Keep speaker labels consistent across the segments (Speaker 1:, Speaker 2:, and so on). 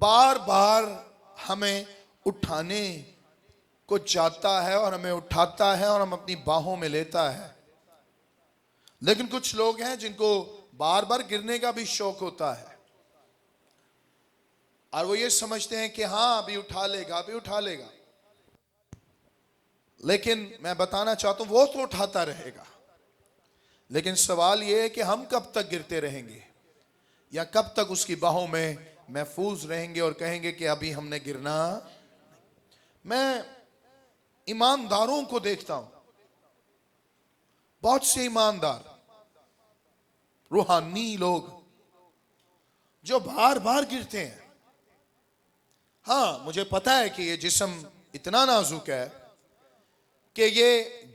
Speaker 1: बार बार हमें उठाने को चाहता है और हमें उठाता है और हम अपनी बाहों में लेता है। लेकिन कुछ लोग हैं जिनको बार बार गिरने का भी शौक होता है और वो ये समझते हैं कि हाँ अभी उठा लेगा, अभी उठा लेगा। लेकिन मैं बताना चाहता हूं वो तो उठाता रहेगा, लेकिन सवाल ये है कि हम कब तक गिरते रहेंगे या कब तक उसकी बाहों में महफूज रहेंगे और कहेंगे कि अभी हमने गिरना। मैं ईमानदारों को देखता हूं, बहुत से ईमानदार रूहानी लोग जो बार बार गिरते हैं। हाँ, मुझे पता है कि ये जिस्म इतना नाजुक है कि ये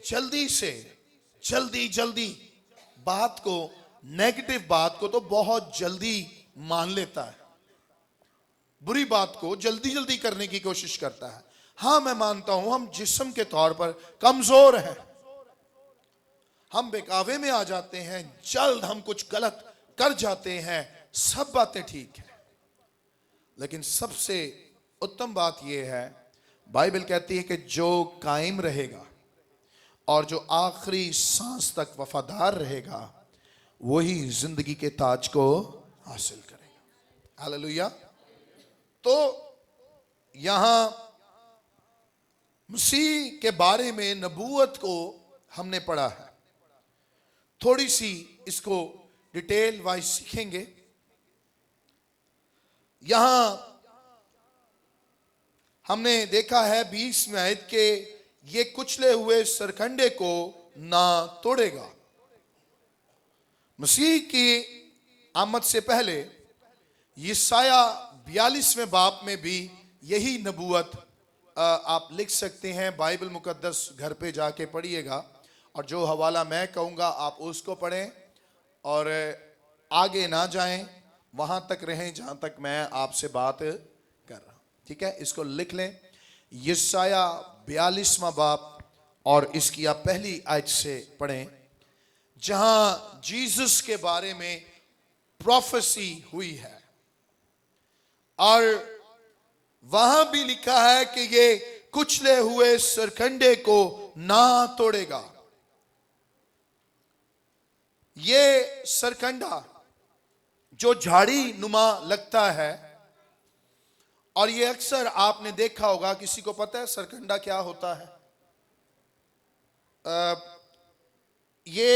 Speaker 1: जल्दी से जल्दी बात को, नेगेटिव बात को तो बहुत जल्दी मान लेता है, बुरी बात को जल्दी करने की कोशिश करता है। हाँ, मैं मानता हूं हम जिस्म के तौर पर कमजोर हैं, हम बेकावे में आ जाते हैं, जल्द हम कुछ गलत कर जाते हैं, सब बातें ठीक है। लेकिन सबसे उत्तम बात यह है, बाइबल कहती है कि जो कायम रहेगा और जो आखिरी सांस तक वफादार रहेगा वही जिंदगी के ताज को हासिल करेगा। हालेलुया। तो यहां मसीह के बारे में नबूवत को हमने पढ़ा है, थोड़ी सी इसको डिटेल वाइज सीखेंगे। यहां हमने देखा है 20वें आयत के ये कुचले हुए सरकंडे को ना तोड़ेगा। मसीह की आमद से पहले यशाया 42वें बाब में भी यही नबूवत आप लिख सकते हैं। बाइबल मुकद्दस घर पे जाके पढ़िएगा और जो हवाला मैं कहूँगा आप उसको पढ़ें और आगे ना जाएं, वहां तक रहें जहां तक मैं आपसे बात कर रहा हूं। ठीक है, इसको लिख लें। यशाया 42वां बाब और इसकी आप पहली आयत से पढ़ें जहां जीसस के बारे में प्रोफेसी हुई है और वहां भी लिखा है कि ये कुचले हुए सरकंडे को ना तोड़ेगा। ये सरकंडा जो झाड़ी नुमा लगता है, और ये अक्सर आपने देखा होगा, किसी को पता है सरकंडा क्या होता है? ये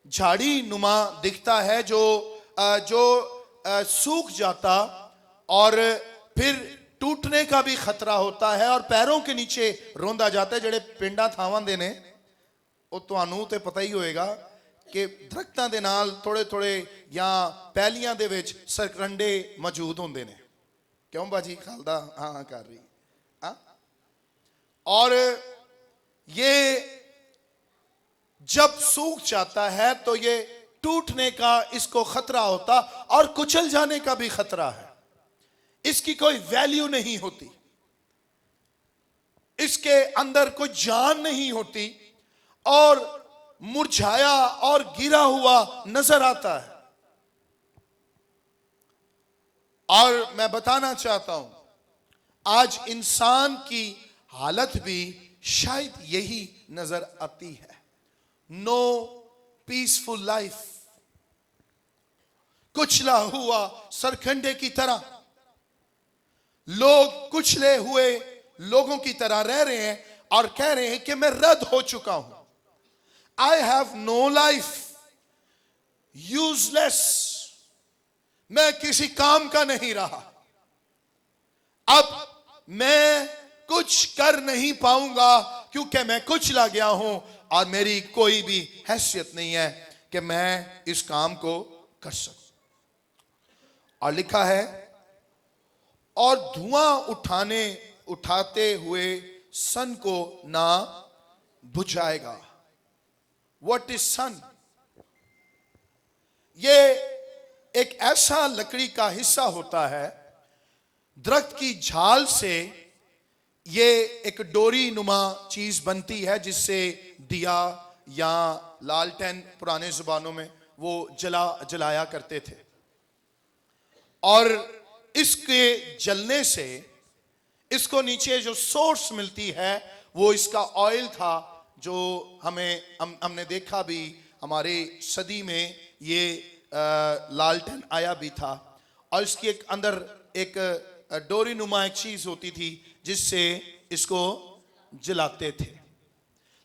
Speaker 1: झाड़ी नुमा दिखता है जो सूख जाता और फिर टूटने का भी खतरा होता है और पैरों के नीचे रोंदा जाता है। जेड़े पिंडा थावां दे ने ਉਹ ਤੁਹਾਨੂੰ ਤੇ ਪਤਾ ਹੀ ਹੋਏਗਾ कि ਦਰਖਤਾਂ ਦੇ ਨਾਲ ਥੋੜੇ ਜਾਂ ਪੈਲੀਆਂ ਦੇ ਵਿੱਚ ਸਰਕੰਡੇ ਮੌਜੂਦ ਹੁੰਦੇ ਨੇ। क्यों बाजी खालदा? हाँ कर रही। हाँ, और ये जब सूख जाता है तो ये टूटने का इसको खतरा होता और कुचल जाने का भी खतरा है। इसकी कोई वैल्यू नहीं होती, इसके अंदर कोई जान नहीं होती और मुरझाया और गिरा हुआ नजर आता है। और मैं बताना चाहता हूं आज इंसान की हालत भी शायद यही नजर आती है। नो पीसफुल लाइफ, कुचला हुआ सरकंडे की तरह लोग कुचले हुए लोगों की तरह रह रहे हैं और कह रहे हैं कि मैं रद्द हो चुका हूं। I have no life, useless, मैं किसी काम का नहीं रहा, अब मैं कुछ कर नहीं पाऊंगा क्योंकि मैं कुचला गया हूं और मेरी कोई भी हैसियत नहीं है कि मैं इस काम को कर सकूं। और लिखा है और धुआं उठाते हुए सन को ना बुझाएगा। व्हाट इज सन? ये एक ऐसा लकड़ी का हिस्सा होता है, दरख्त की झाल से ये एक डोरी नुमा चीज बनती है जिससे दिया या लालटेन पुराने जुबानों में वो जलाया करते थे। और इसके जलने से इसको नीचे जो सोर्स मिलती है वो इसका ऑयल था, जो हमने देखा भी हमारे सदी में ये लालटेन आया भी था, और इसकी एक अंदर एक डोरी नुमा एक चीज होती थी जिससे इसको जलाते थे।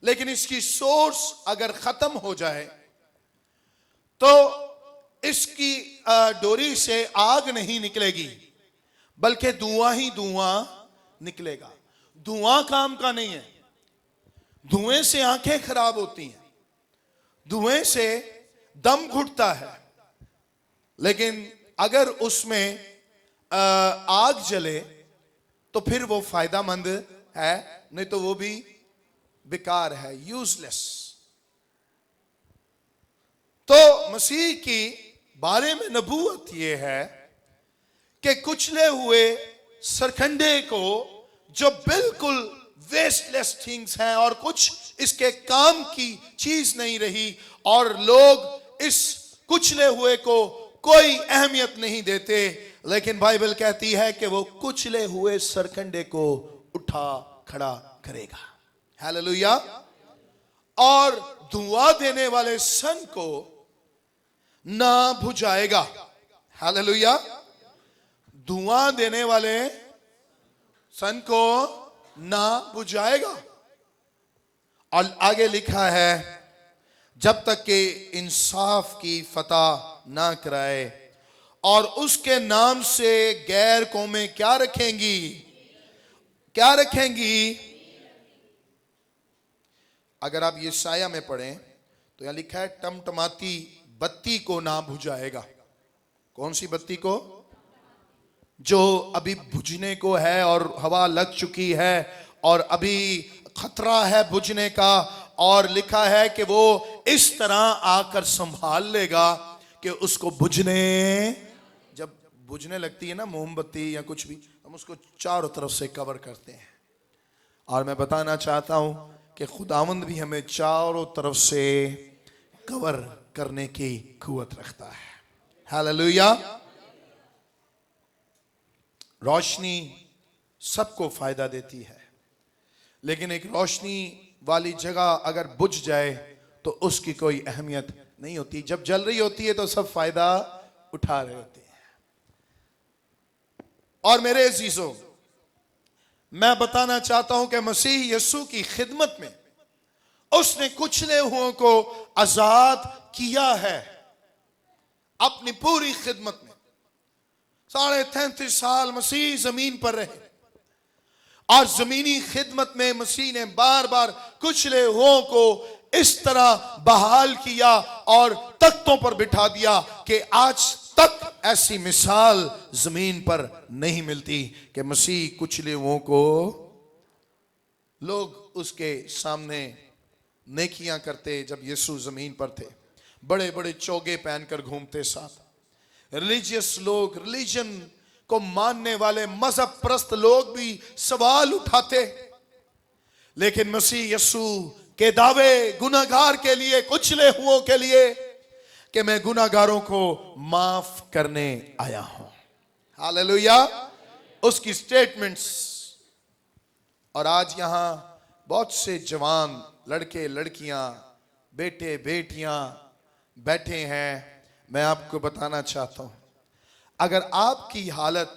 Speaker 1: लेकिन इसकी सोर्स अगर खत्म हो जाए तो इसकी डोरी से आग नहीं निकलेगी, बल्कि धुआं ही धुआं निकलेगा। धुआं काम का नहीं है। धुएं से आंखें खराब होती हैं, धुएं से दम घुटता है। लेकिन अगर उसमें आग जले तो फिर वो फायदामंद है, नहीं तो वो भी बेकार है, यूजलेस। तो मसीह की बारे में नबूवत ये है कि कुचले हुए सरखंडे को, जो बिल्कुल वेस्टलेस थिंग्स हैं और कुछ इसके काम की चीज नहीं रही, और लोग इस कुचले हुए को कोई अहमियत नहीं देते, लेकिन बाइबल कहती है कि वो कुचले हुए सरखंडे को उठा खड़ा करेगा। हालेलुया। और धुआं देने वाले सन को ना बुझाएगा। हालेलुया। धुआं देने वाले सन को ना बुझाएगा। और आगे लिखा है, जब तक कि इंसाफ की फतह ना कराए, और उसके नाम से गैर कौमें क्या रखेंगी? क्या रखेंगी? अगर आप ये साया में पढ़ें तो यहां लिखा है, टमटमाती बत्ती को ना बुझाएगा। कौन सी बत्ती को? जो अभी बुझने को है और हवा लग चुकी है और अभी खतरा है बुझने का, और लिखा है कि वो इस तरह आकर संभाल लेगा कि उसको बुझने, जब बुझने लगती है ना मोमबत्ती या कुछ भी, हम उसको चारों तरफ से कवर करते हैं। और मैं बताना चाहता हूं कि खुदावंद भी हमें चारों तरफ से कवर करने की कुव्वत रखता है। हालेलुया। रोशनी सबको फायदा देती है, लेकिन एक रोशनी वाली जगह अगर बुझ जाए तो उसकी कोई अहमियत नहीं होती। जब जल रही होती है तो सब फायदा उठा रहे होते हैं। और मेरे अजीजों, मैं बताना चाहता हूं कि मसीह यीशु की खिदमत में उसने कुचले हुओं को आजाद किया है। अपनी पूरी खिदमत में 33.5 साल मसीह जमीन पर रहे, और जमीनी खिदमत में मसीह ने बार बार कुचले हुओं को इस तरह बहाल किया और तख्तों पर बिठा दिया कि आज तक ऐसी मिसाल जमीन पर नहीं मिलती कि मसीह कुचले हुओं को, लोग उसके सामने नेकियां करते जब यीशु जमीन पर थे। बड़े बड़े चोगे पहनकर घूमते साथ। रिलीजियस लोग, रिलीजन को मानने वाले मजहब प्रस्त लोग भी सवाल उठाते, लेकिन मसीह यीशु के दावे गुनाहगार के लिए, कुचले हुओं के लिए, कि मैं गुनाहगारों को माफ करने आया हूं। हालेलुया। उसकी स्टेटमेंट्स। और आज यहां बहुत से जवान लड़के लड़कियां, बेटे बेटियां बैठे हैं। मैं आपको बताना चाहता हूं, अगर आपकी हालत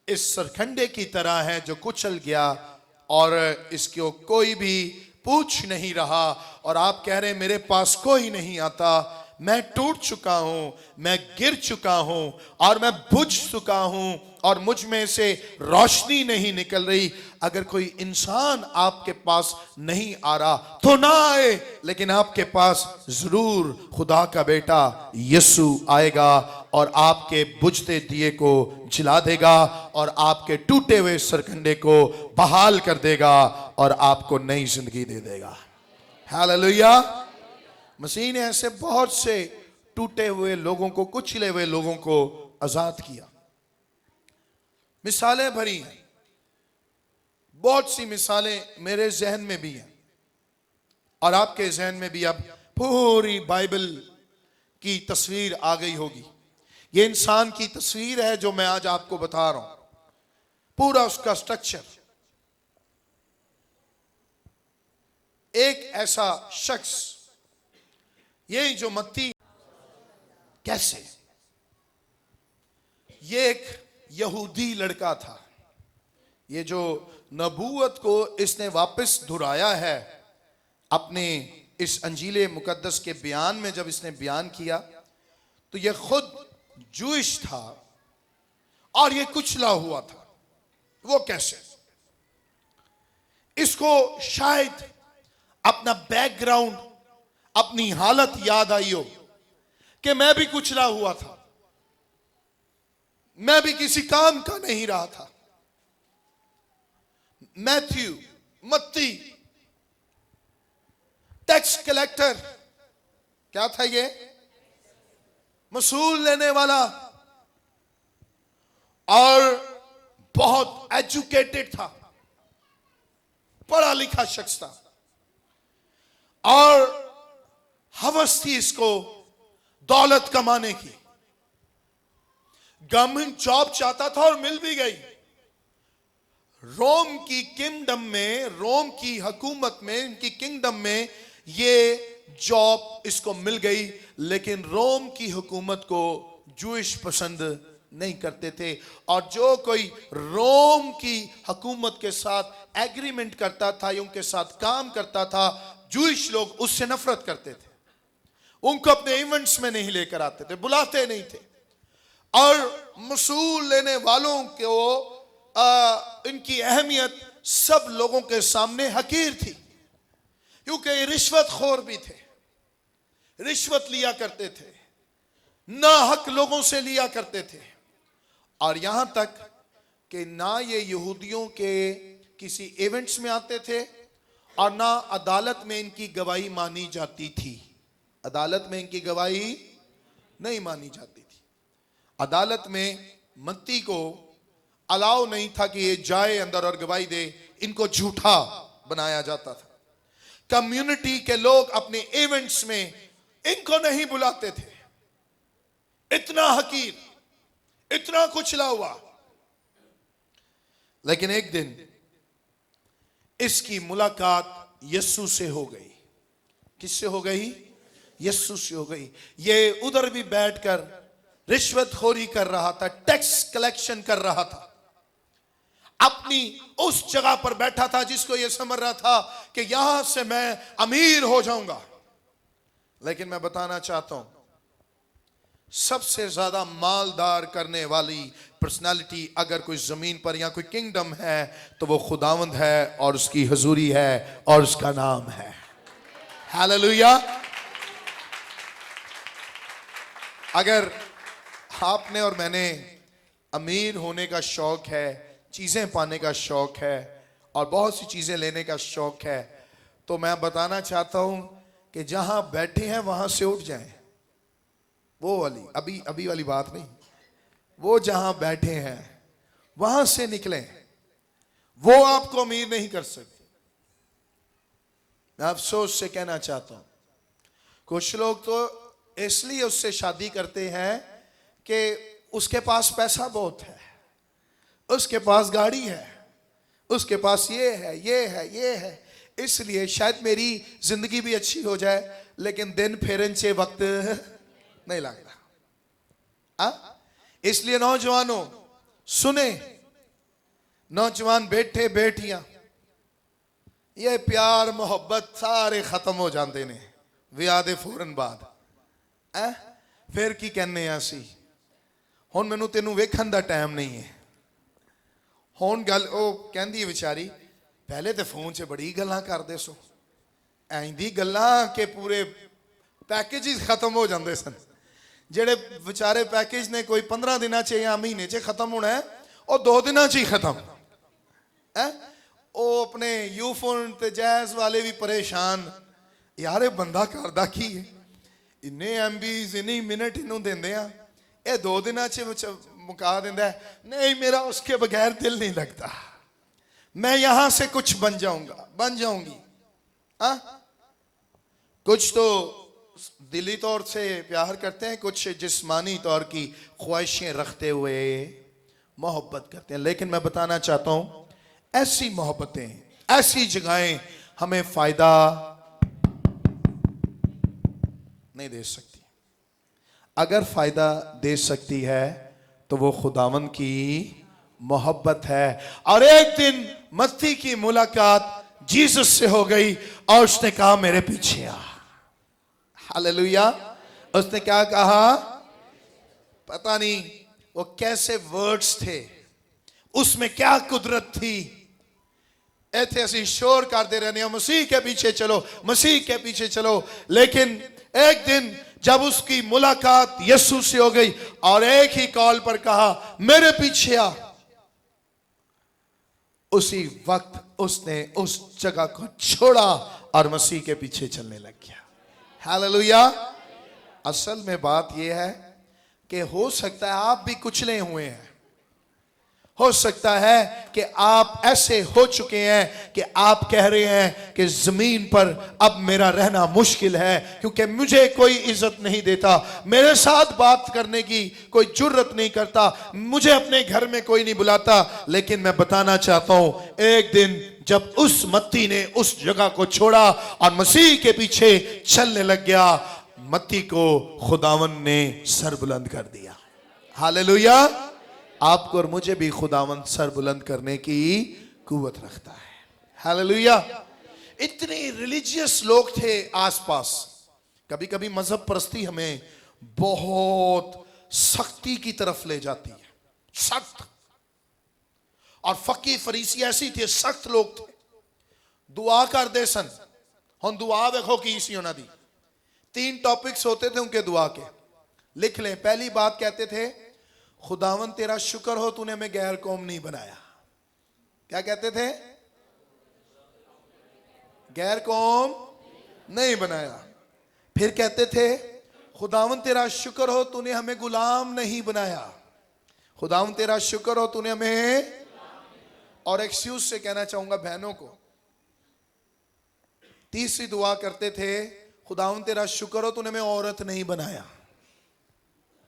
Speaker 1: इस सरखंडे की तरह है जो कुचल गया और इसको कोई भी पूछ नहीं रहा, और आप कह रहे मेरे पास कोई नहीं आता, मैं टूट चुका हूं, मैं गिर चुका हूं और मैं बुझ चुका हूं और मुझ में से रोशनी नहीं निकल रही, अगर कोई इंसान आपके पास नहीं आ रहा तो ना आए, लेकिन आपके पास जरूर खुदा का बेटा यीशु आएगा और आपके बुझते दिए को जला देगा और आपके टूटे हुए सरकंडे को बहाल कर देगा और आपको नई जिंदगी दे देगा। हालेलुया। मसीह ने ऐसे बहुत से टूटे हुए लोगों को, कुचले हुए लोगों को आजाद किया। मिसालें भरी हैं, बहुत सी मिसालें मेरे जहन में भी हैं और आपके जहन में भी अब पूरी बाइबल की तस्वीर आ गई होगी ये इंसान की तस्वीर है जो मैं आज आपको बता रहा हूं, पूरा उसका स्ट्रक्चर। एक ऐसा शख्स, ये जो मत्ती, कैसे, ये एक यहूदी लड़का था। ये जो नबूवत को इसने वापस दोहराया है अपने इस अंजीले मुकद्दस के बयान में, जब इसने बयान किया तो ये खुद जूइश था और ये कुचला हुआ था। वो कैसे? इसको शायद अपना बैकग्राउंड, अपनी हालत याद आई हो कि मैं भी कुचला हुआ था, मैं भी किसी काम का नहीं रहा था। मैथ्यू, मत्ती, टैक्स कलेक्टर, क्या था ये? मसूल लेने वाला, और बहुत एजुकेटेड था, पढ़ा लिखा शख्स था, और हवस थी इसको दौलत कमाने की। गवर्नमेंट जॉब चाहता था और मिल भी गई। रोम की किंगडम में, रोम की हुकूमत में, इनकी किंगडम में ये जॉब इसको मिल गई। लेकिन रोम की हुकूमत को जूइश पसंद नहीं करते थे, और जो कोई रोम की हुकूमत के साथ एग्रीमेंट करता था या उनके साथ काम करता था, जूइश लोग उससे नफरत करते थे। उनको अपने इवेंट्स में नहीं लेकर आते थे, बुलाते नहीं थे। और मसूल लेने वालों को इनकी अहमियत सब लोगों के सामने हकीर थी, क्योंकि रिश्वतखोर भी थे, रिश्वत लिया करते थे, ना हक लोगों से लिया करते थे। और यहां तक कि ना ये यहूदियों के किसी इवेंट्स में आते थे और ना अदालत में इनकी गवाही मानी जाती थी। अदालत में इनकी गवाही नहीं मानी जाती थी। अदालत में मत्ती को अलाउ नहीं था कि ये जाए अंदर और गवाही दे, इनको झूठा बनाया जाता था। कम्युनिटी के लोग अपने इवेंट्स में इनको नहीं बुलाते थे। इतना हकीर, इतना कुचला हुआ। लेकिन एक दिन इसकी मुलाकात यीशु से हो गई। किससे हो गई? यीशु से हो गई। ये उधर भी बैठकर रिश्वतखोरी कर रहा था, टैक्स कलेक्शन कर रहा था। अपनी उस जगह पर बैठा था जिसको यह समझ रहा था कि यहां से मैं अमीर हो जाऊंगा। लेकिन मैं बताना चाहता हूं, सबसे ज्यादा मालदार करने वाली पर्सनालिटी अगर कोई जमीन पर या कोई किंगडम है तो वो खुदावंद है, और उसकी हजूरी है, और उसका नाम है हालेलुया। अगर आपने और मैंने अमीर होने का शौक है, चीजें पाने का शौक है, और बहुत सी चीजें लेने का शौक है, तो मैं बताना चाहता हूं कि जहां बैठे हैं वहां से उठ जाएं। वो वाली अभी वाली बात नहीं, वो जहां बैठे हैं वहां से निकलें। वो आपको अमीर नहीं कर सकते। मैं अफसोस से कहना चाहता हूं, कुछ लोग तो इसलिए उससे शादी करते हैं कि उसके पास पैसा बहुत है, उसके पास गाड़ी है, उसके पास ये है, ये है, ये है, इसलिए शायद मेरी जिंदगी भी अच्छी हो जाए, लेकिन दिन फेरन से वक्त नहीं लगता। इसलिए नौजवानों सुने, नौजवान बैठे बैठियां, ये प्यार मोहब्बत सारे खत्म हो जाते ने विआह दे फौरन बाद। फिर की कहने असी, हुण मैनू तेनू वेखण दा टाइम नहीं है। हुण गल ओ कहंदी है विचारी, पहले तो फोन च बड़ी गल्लां करदे सो, ऐंदी गल्लां के पूरे पैकेज ही खत्म हो जाते सन। जेड़े विचारे पैकेज ने कोई 15 दिनों च या महीने च खत्म होना है, और 2 दिनों च ही खत्म है। वो अपने यूफोन ते जैज वाले भी परेशान, यार ये बंदा करदा की है, इन्ने MBs इन्नी मिनट इनू देंदे आ, ये 2 दिनों च मुका देंदा है। नहीं, मेरा उसके बगैर दिल नहीं लगता, मैं यहां से कुछ बन जाऊंगा, बन जाऊंगी। कुछ तो दिली तौर से प्यार करते हैं, कुछ जिस्मानी तौर की ख्वाहिशें रखते हुए मोहब्बत करते हैं। लेकिन मैं बताना चाहता हूं, ऐसी मोहब्बतें, ऐसी जगहें हमें फायदा नहीं दे सकती। अगर फायदा दे सकती है तो वो खुदावन की मोहब्बत है। और एक दिन मत्ती की मुलाकात जीसस से हो गई और उसने कहा मेरे पीछे आ। हालेलुया। उसने क्या कहा? पता नहीं वो कैसे वर्ड्स थे, उसमें क्या कुदरत थी। ऐसे ऐसे शोर करते रहने, मसीह के पीछे चलो, मसीह के पीछे चलो। लेकिन एक दिन जब उसकी मुलाकात यीशु से हो गई और एक ही कॉल पर कहा मेरे पीछे आ, उसी वक्त उसने उस जगह को छोड़ा और मसीह के पीछे चलने लग गया। हालेलुया। असल में बात यह है कि हो सकता है आप भी कुचले हुए हैं, हो सकता है कि आप ऐसे हो चुके हैं कि आप कह रहे हैं कि जमीन पर अब मेरा रहना मुश्किल है, क्योंकि मुझे कोई इज्जत नहीं देता, मेरे साथ बात करने की कोई जुर्रत नहीं करता, मुझे अपने घर में कोई नहीं बुलाता। लेकिन मैं बताना चाहता हूं, एक दिन जब उस मत्ती ने उस जगह को छोड़ा और मसीह के पीछे चलने लग गया, मत्ती को खुदावन ने सर बुलंद कर दिया। हालेलुया। आपको और मुझे भी खुदावन सर बुलंद करने की कुव्वत रखता है। हालेलुया। इतने रिलीजियस लोग थे आसपास। कभी कभी मजहब परस्ती हमें बहुत सख्ती की तरफ ले जाती है, सख्त। और फकी फरीसी ऐसी थे, सख्त लोग थे। दुआ कर दे सन, हम दुआ देखो की सी होना दी। 3 टॉपिक्स होते थे उनके दुआ के, लिख लें। पहली बात कहते थे, खुदावन तेरा शुक्र हो तूने हमें गैर कौम नहीं बनाया। क्या कहते थे? गैर कौम नहीं बनाया। फिर कहते थे, खुदावन तेरा शुक्र हो तूने हमें गुलाम नहीं बनाया। खुदावन तेरा शुक्र हो तूने हमें, और एक्सक्यूज से कहना चाहूंगा बहनों को, तीसरी दुआ करते थे, खुदावन तेरा शुक्र हो तूने हमें औरत नहीं बनाया।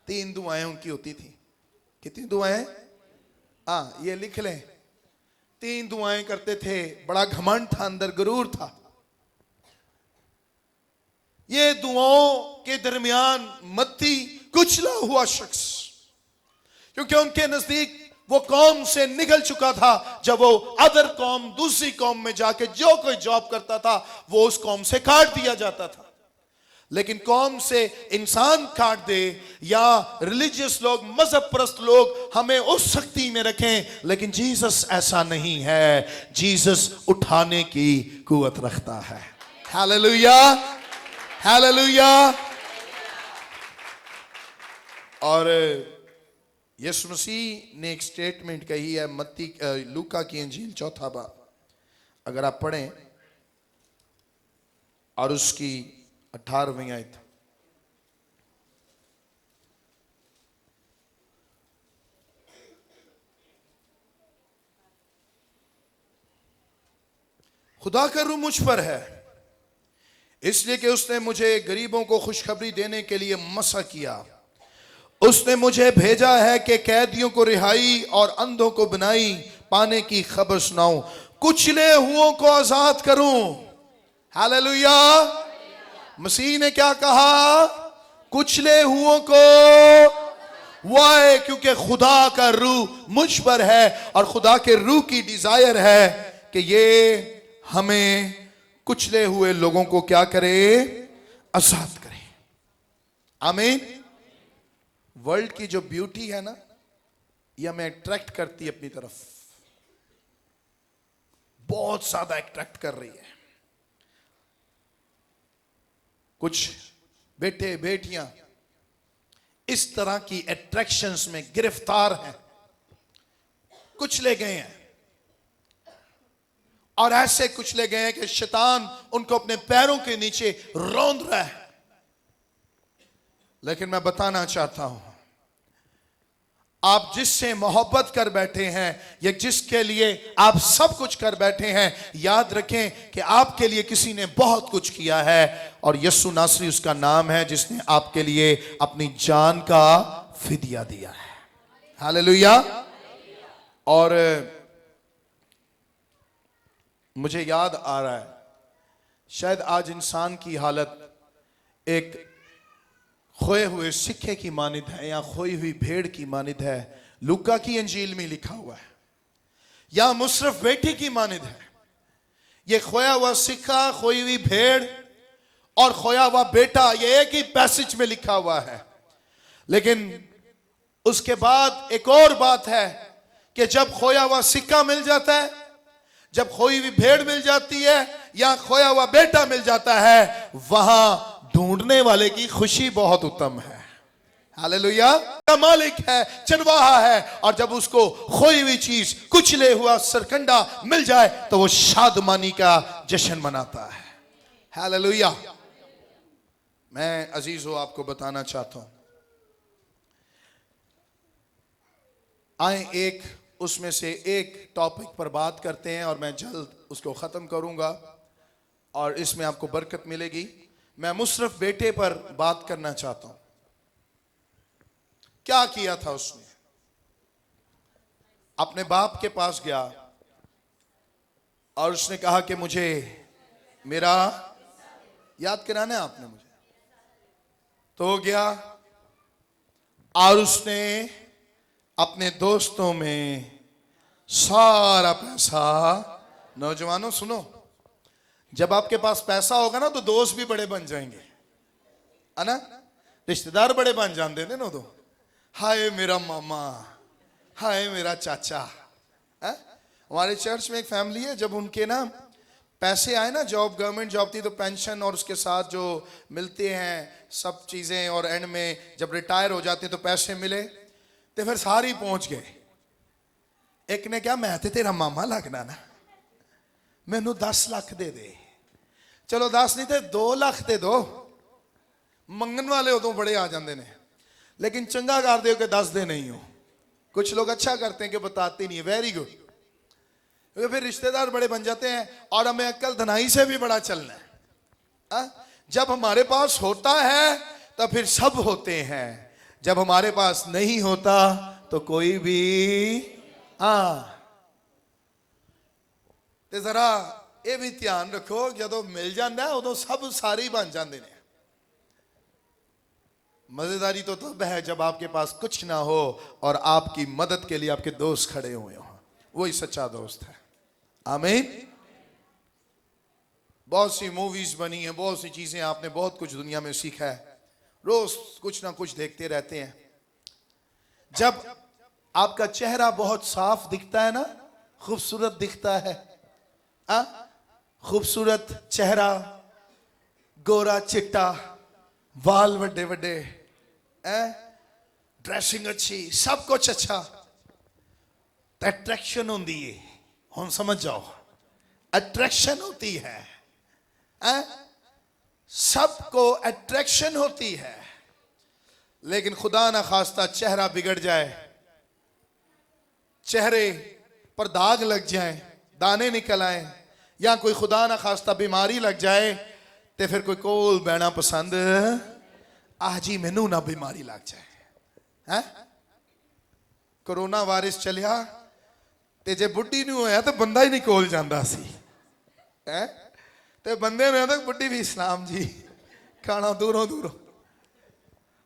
Speaker 1: 3 दुआएं उनकी होती थी। कितनी दुआएं? ये लिख लें। 3 दुआएं करते थे। बड़ा घमंड था, अंदर गुरूर था। ये दुआओं के दरमियान मत्ती कुचला हुआ शख्स, क्योंकि उनके नजदीक वो कौम से निकल चुका था। जब वो अदर कौम, दूसरी कौम में जाके जो कोई जॉब करता था वो उस कौम से काट दिया जाता था। लेकिन कौम से इंसान काट दे या रिलीजियस लोग, मजहब परस्त लोग हमें उस शक्ति में रखें, लेकिन जीसस ऐसा नहीं है। जीसस उठाने की कुवत रखता है। Hallelujah, hallelujah. और यीशु मसीह ने एक स्टेटमेंट कही है, मत्ती लूका की इंजील 4 बाब अगर आप पढ़ें और उसकी 18वीं आयत, खुदा का रूह मुझ पर है, इसलिए कि उसने मुझे गरीबों को खुशखबरी देने के लिए मसा किया। उसने मुझे भेजा है कि कैदियों को रिहाई और अंधों को बनाई पाने की खबर सुनाऊं, कुचले हुओं को आजाद करूं। हालेलुया। मसीह ने क्या कहा? कुचले हुओं को। वाह, क्योंकि खुदा का रूह मुझ पर है और खुदा के रूह की डिजायर है कि ये हमें कुचले हुए लोगों को क्या करे? आजाद करे। आमीन। वर्ल्ड की जो ब्यूटी है ना, ये हमें अट्रैक्ट करती है अपनी तरफ, बहुत ज्यादा अट्रैक्ट कर रही है। कुछ बेटे बेटियां इस तरह की अट्रैक्शंस में गिरफ्तार हैं, कुचले गए हैं, और ऐसे कुचले गए हैं कि शैतान उनको अपने पैरों के नीचे रौंद रहा है। लेकिन मैं बताना चाहता हूं, आप जिससे मोहब्बत कर बैठे हैं या जिसके लिए आप सब कुछ कर बैठे हैं, याद रखें कि आपके लिए किसी ने बहुत कुछ किया है और यीशु नासरी उसका नाम है, जिसने आपके लिए अपनी जान का फिदिया दिया है। हालेलुया। और मुझे याद आ रहा है, शायद आज इंसान की हालत एक खोए हुए सिक्के की मानिद है या खोई हुई भेड़ की मानिद है। लूका की अंजील में लिखा हुआ है, या मुशर्रफ बेटी की मानिद है। ये खोया हुआ सिक्का, खोई हुई भेड़ और खोया हुआ बेटा, ये एक ही पैसेज में लिखा हुआ है। लेकिन उसके बाद एक और बात है कि जब खोया हुआ सिक्का मिल जाता है, जब खोई हुई भेड़ मिल जाती है या खोया हुआ बेटा मिल जाता है, वहां ढूंढने वाले की खुशी बहुत उत्तम है। हालेलुया। का मालिक है, चरवाहा है, और जब उसको खोई हुई चीज, कुचले हुआ सरकंडा मिल जाए तो वो शादमानी का जश्न मनाता है। हालेलुया। मैं अजीजों आपको बताना चाहता हूं, आए एक उसमें से एक टॉपिक पर बात करते हैं और मैं जल्द उसको खत्म करूंगा और इसमें आपको बरकत मिलेगी। मैं मुशर्रफ बेटे पर बात करना चाहता हूं। क्या किया था उसने? अपने बाप के पास गया और उसने कहा कि मुझे मेरा याद कराना है आपने मुझे। तो हो गया और उसने अपने दोस्तों में सारा पैसा, नौजवानों सुनो, जब आपके पास पैसा होगा ना तो दोस्त भी बड़े बन जाएंगे, है ना? रिश्तेदार बड़े बन जाते हैं ना। तो हाय मेरा मामा, हाय मेरा चाचा। हमारे चर्च में एक फैमिली है, जब उनके ना पैसे आए ना, जॉब, गवर्नमेंट जॉब थी, तो पेंशन और उसके साथ जो मिलते हैं सब चीजें, और एंड में जब रिटायर हो जाते तो पैसे मिले, तो फिर सारे पहुंच गए। एक ने क्या, मैं तो तेरा मामा लगना ना, मैनू 10 लाख दे दे। चलो 10 नहीं थे 2 लाख दे दो। मंगन वाले उदों बड़े आ जाते हैं, लेकिन चंगा कर दो कि 10 दे नहीं हो। कुछ लोग अच्छा करते हैं कि बताते नहीं है, वेरी गुड, क्योंकि फिर रिश्तेदार बड़े बन जाते हैं और हमें अक्ल धनाई से भी बड़ा चलना है। जब हमारे पास होता है तो फिर सब होते हैं, जब हमारे पास नहीं होता तो कोई भी। ते जरा ये भी ध्यान रखो, जो मिल जाता है उदों सब सारे ही बन जाते हैं। मजेदारी तो तब है जब आपके पास कुछ ना हो और आपकी मदद के लिए आपके दोस्त खड़े हुए हो, वही सच्चा दोस्त है। आमीन। बहुत सी मूवीज बनी है, बहुत सी चीजें, आपने बहुत कुछ दुनिया में सीखा है, रोज कुछ ना कुछ देखते रहते हैं। जब आपका चेहरा बहुत साफ दिखता है ना, खूबसूरत दिखता है, खूबसूरत चेहरा, गोरा चिट्टा, बाल बड़े बड़े, ड्रेसिंग अच्छी, सब कुछ अच्छा, तो अट्रैक्शन होती है। हम समझ जाओ, अट्रैक्शन होती है, सबको अट्रैक्शन होती है। लेकिन खुदा ना खास्ता चेहरा बिगड़ जाए, चेहरे पर दाग लग जाए, दाने निकल आए, या कोई खुदा ना खास्ता बीमारी लग जाए, तो फिर कोई कोल बहना पसंद जी मैनू ना बीमारी लग जाए। कोरोना वायरस चलिया ते जे बुढ़ी नहीं होया तो बंदा ही नहीं कोल जाता सी, ते बंदे ने तो बुढ़ी भी इस्लाम जी खाना दूरों दूरों।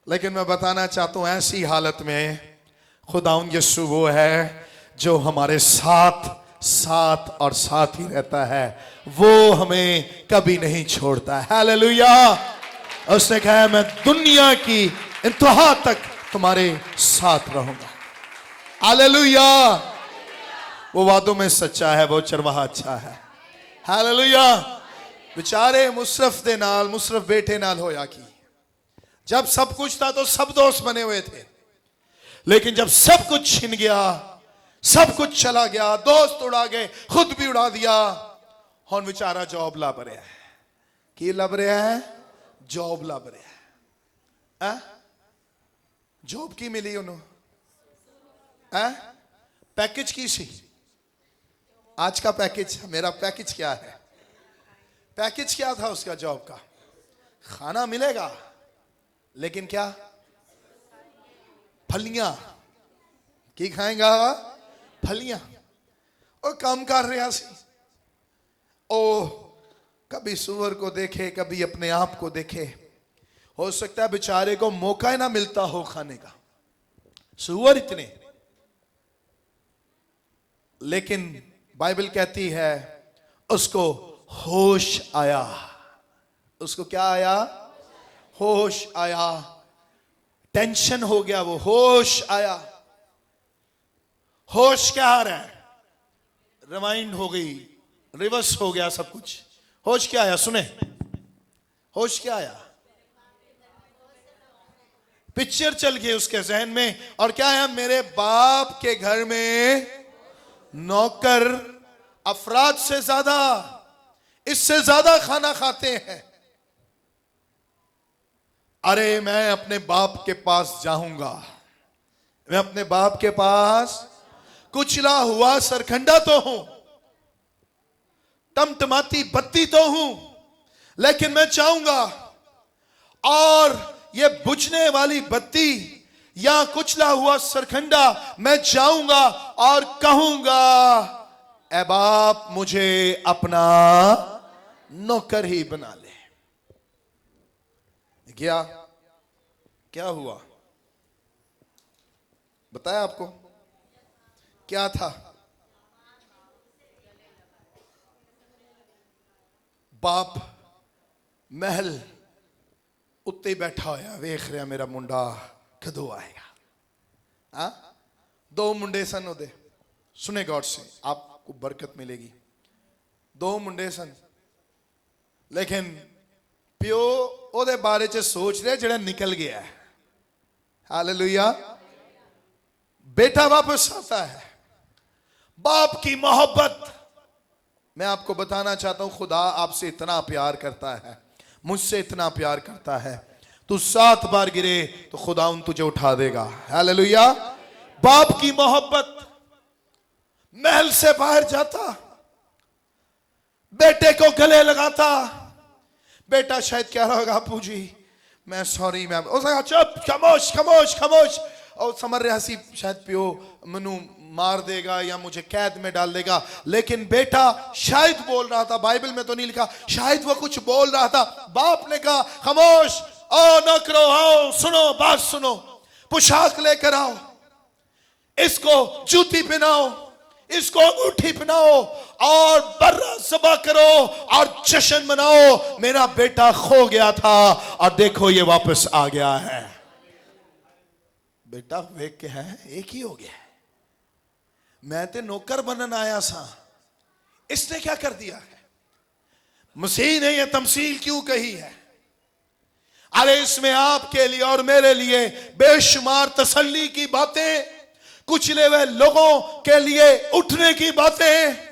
Speaker 1: लेकिन मैं बताना चाहता हूं, ऐसी हालत में खुदाउन यीशु वो है जो हमारे साथ साथ और साथ ही रहता है, वो हमें कभी नहीं छोड़ता। हालेलुया। उसने कहा मैं दुनिया की इंतहा तक तुम्हारे साथ रहूंगा। हालेलुया। वो वादों में सच्चा है, वो चरवाहा अच्छा है। हालेलुया। बेचारे मुशर्रफ दे नाल, मुशर्रफ बेटे नाल होया की, जब सब कुछ था तो सब दोस्त बने हुए थे, लेकिन जब सब कुछ छिन गया, सब कुछ चला गया, दोस्त उड़ा गए, खुद भी उड़ा दिया, हुण बेचारा जॉब लभ रहा है। की लभ रहा है? जॉब लभ रहा है। जॉब की मिली उन्होंने? पैकेज की सी आज का पैकेज, मेरा पैकेज क्या है? पैकेज क्या था उसका जॉब का? खाना मिलेगा, लेकिन क्या? फलियां की खाएगा? फलियां। और काम कर रहा सी, ओ कभी सुअर को देखे, कभी अपने आप को देखे। हो सकता है बेचारे को मौका ही ना मिलता हो खाने का, सुअर इतने। लेकिन बाइबल कहती है उसको होश आया। उसको क्या आया? होश आया। टेंशन हो गया, वो होश आया। होश क्या आ रहा है? रिवाइंड हो गई, रिवर्स हो गया सब कुछ। होश क्या आया? सुने, होश क्या आया? पिक्चर चल गई उसके जहन में, और क्या है? मेरे बाप के घर में नौकर अफराद से ज्यादा, इससे ज्यादा खाना खाते हैं। अरे मैं अपने बाप के पास जाऊंगा, मैं अपने बाप के पास। कुचला हुआ सरखंडा तो हूं, टमटमाती बत्ती तो हूं, लेकिन मैं चाहूंगा और ये बुझने वाली बत्ती या कुचला हुआ सरखंडा मैं जाऊंगा और कहूंगा, ऐ बाप मुझे अपना नौकर ही बना ले। क्या क्या हुआ? बताया आपको क्या था? बाप महल उत्ते बैठा होया, वेख रहा मेरा मुंडा कदों आएगा। दो मुंडे सन ओदे, सुने गौर से, आपको बरकत मिलेगी। दो मुंडे सन, लेकिन प्यो ओदे बारे च सोच रहे जेड़ा निकल गया है। हालेलुया। बेटा वापस आता है। बाप की मोहब्बत, मैं आपको बताना चाहता हूं, खुदा आपसे इतना प्यार करता है, मुझसे इतना प्यार करता है। तू 7 बार गिरे तो खुदा तुझे उठा देगा। हालेलुया। बाप की मोहब्बत। महल से बाहर जाता, बेटे को गले लगाता। बेटा शायद कह रहा होगा, बापू जी मैं सॉरी, मैं चुप, खामोश खामोश खामोश। और समझ रहा सी शायद प्यो मनु मार देगा या मुझे कैद में डाल देगा। लेकिन बेटा शायद बोल रहा था, बाइबल में तो नहीं लिखा, शायद वो कुछ बोल रहा था। बाप ने कहा खामोश, आओ न करो, आओ सुनो, बात सुनो, पोशाक लेकर आओ, इसको जूती पहनाओ, इसको अंगूठी पहनाओ और बर्रा ज़बह करो और जश्न मनाओ। मेरा बेटा खो गया था और देखो ये वापस आ गया है। बेटा वेख के है एक ही हो गया। मैं ते नौकर बनन आया सा, इसने क्या कर दिया है? मसीह ने यह तमसील क्यों कही है? अरे इसमें आपके लिए और मेरे लिए बेशुमार तसल्ली की बातें, कुचले हुए लोगों के लिए उठने की बातें,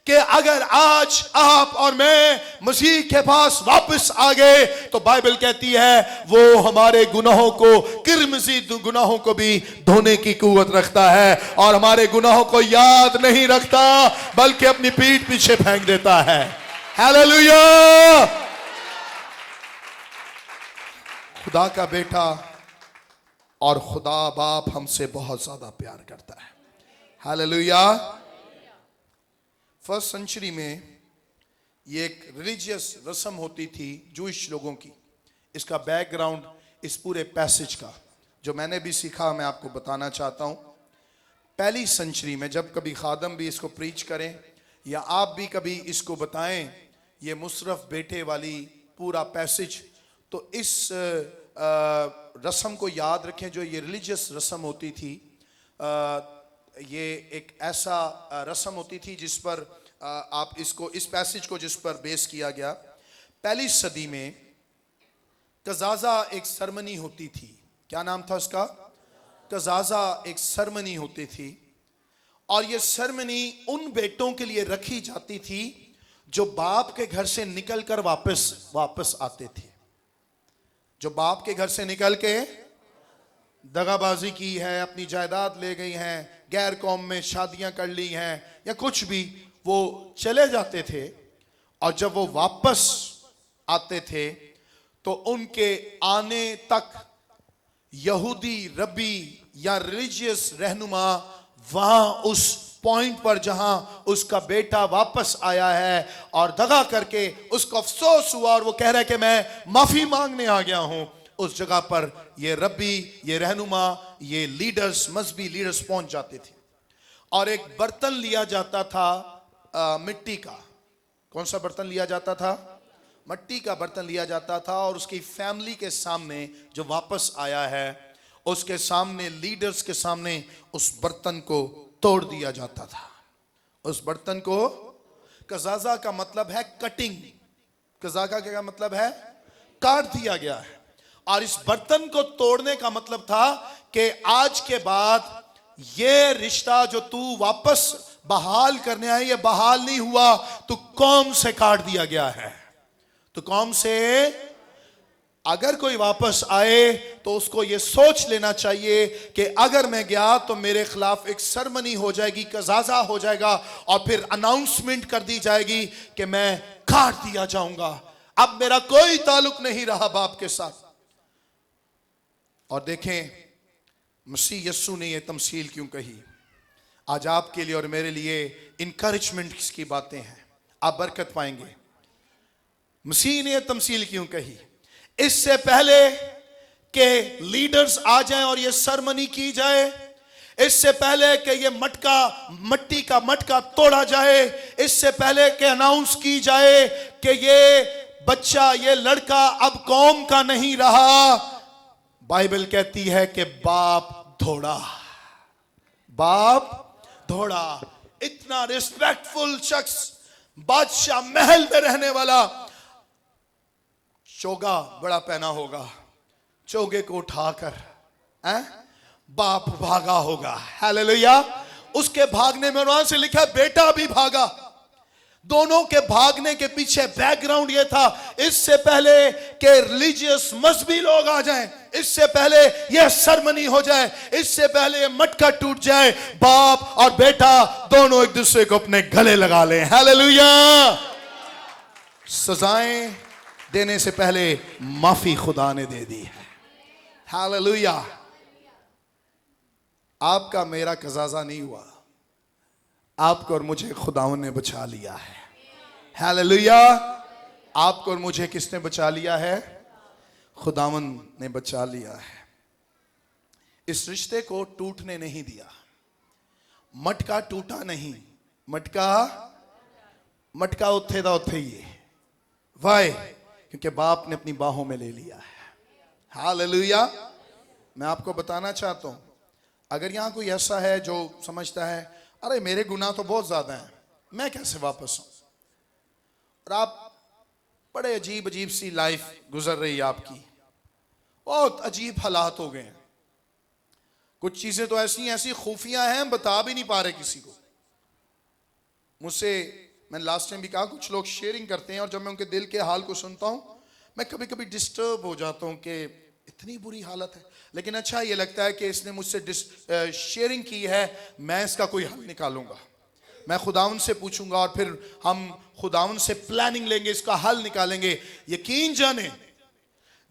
Speaker 1: कि अगर आज आप और मैं मसीह के पास वापस आ गए तो बाइबल कहती है वो हमारे गुनाहों को, किरमजी गुनाहों को भी धोने की कुव्वत रखता है और हमारे गुनाहों को याद नहीं रखता बल्कि अपनी पीठ पीछे फेंक देता है। हालेलुया। खुदा का बेटा और खुदा बाप हमसे बहुत ज्यादा प्यार करता है। हालेलुया। फर्स्ट सेंचुरी में ये एक रिलीजियस रस्म होती थी जूइश लोगों की। इसका बैकग्राउंड इस पूरे पैसेज का जो मैंने भी सीखा मैं आपको बताना चाहता हूं। पहली सेंचुरी में जब कभी खादम भी इसको प्रीच करें या आप भी कभी इसको बताएं, ये मुशर्रफ बेटे वाली पूरा पैसेज, तो इस रस्म को याद रखें जो ये रिलीजियस रस्म होती थी। ये एक ऐसा रस्म होती थी जिस पर आप इसको, इस पैसेज को जिस पर बेस किया गया। पहली सदी में कजाजा एक सरमनी होती थी। क्या नाम था उसका? कजाजा एक सरमनी होती थी और ये सरमनी उन बेटों के लिए रखी जाती थी जो बाप के घर से निकलकर वापस आते थे, जो बाप के घर से निकल के दगाबाजी की है, अपनी जायदाद ले गई हैं, गैर कौम में शादियां कर ली हैं या कुछ भी, वो चले जाते थे और जब वो वापस आते थे तो उनके आने तक यहूदी रबी या रिलीजियस रहनुमा वहां उस पॉइंट पर जहां उसका बेटा वापस आया है और दगा करके उसको अफसोस हुआ और वो कह रहा है कि मैं माफी मांगने आ गया हूं, उस जगह पर ये रब्बी, ये रहनुमा, ये लीडर्स, मजहबी लीडर्स पहुंच जाते थे और एक बर्तन लिया जाता था मिट्टी का। कौन सा बर्तन लिया जाता था? मिट्टी का बर्तन लिया जाता था और उसकी फैमिली के सामने, जो वापस आया है उसके सामने, लीडर्स के सामने उस बर्तन को तोड़ दिया जाता था। उस बर्तन को, कजाजा का मतलब है कटिंग, कजाका का मतलब है काट दिया गया है। और इस बर्तन को तोड़ने का मतलब था कि आज के बाद ये रिश्ता जो तू वापस बहाल करने आया, ये बहाल नहीं हुआ, तू कौम से काट दिया गया है। तो कौम से अगर कोई वापस आए तो उसको ये सोच लेना चाहिए कि अगर मैं गया तो मेरे खिलाफ एक सरमनी हो जाएगी, कजाजा हो जाएगा और फिर अनाउंसमेंट कर दी जाएगी कि मैं काट दिया जाऊंगा, अब मेरा कोई ताल्लुक नहीं रहा बाप के साथ। और देखें मसीह यस्सु ने यह तमसील क्यों कही। आज आपके लिए और मेरे लिए इंकरेजमेंट की बातें हैं, आप बरकत पाएंगे। मसीह ने यह तमसील क्यों कही? इससे पहले कि लीडर्स आ जाएं और ये सरमनी की जाए, इससे पहले कि ये मट्टी का मटका तोड़ा जाए, इससे पहले कि अनाउंस की जाए कि ये बच्चा, ये लड़का अब कौम का नहीं रहा, बाइबल कहती है कि बाप धोड़ा, बाप धोड़ा। इतना रिस्पेक्टफुल शख्स, बादशाह महल में रहने वाला, चोगा बड़ा पहना होगा, चोगे को उठाकर बाप भागा होगा। हालेलुया। उसके भागने में वहां से लिखा बेटा भी भागा। दोनों के भागने के पीछे बैकग्राउंड यह था, इससे पहले कि रिलीजियस मजहबी लोग आ जाएं, इससे पहले यह सरमनी हो जाए, इससे पहले यह मटका टूट जाए, बाप और बेटा दोनों एक दूसरे को अपने गले लगा लें। हालेलुया। सजाएं देने से पहले माफी खुदा ने दे दी है। हालेलुया। आपका मेरा कजाजा नहीं हुआ, आपको और मुझे खुदावन ने बचा लिया है। हालेलुया। आपको और मुझे किसने बचा लिया है? खुदावन ने बचा लिया है। इस रिश्ते को टूटने नहीं दिया। मटका टूटा नहीं, मटका उत्थे दा उत्थे ही है। वाई, क्योंकि बाप ने अपनी बाहों में ले लिया है। हालेलुया। मैं आपको बताना चाहता हूं, अगर यहां कोई ऐसा है जो समझता है अरे मेरे गुनाह तो बहुत ज्यादा हैं, मैं कैसे वापस आऊं, और आप बड़े अजीब सी लाइफ गुजर रही है आपकी, बहुत अजीब हालात हो गए हैं, कुछ चीजें तो ऐसी खुफिया हैं, बता भी नहीं पा रहे किसी को। मुझसे, मैंने लास्ट टाइम भी कहा, कुछ लोग शेयरिंग करते हैं और जब मैं उनके दिल के हाल को सुनता हूं, मैं कभी कभी डिस्टर्ब हो जाता हूं कि इतनी बुरी हालत है, लेकिन अच्छा ये लगता है कि इसने मुझसे शेयरिंग की है, मैं इसका कोई हल निकालूंगा, मैं खुदावन से पूछूंगा और फिर हम खुदावन से प्लानिंग लेंगे, इसका हल निकालेंगे। यकीन जाने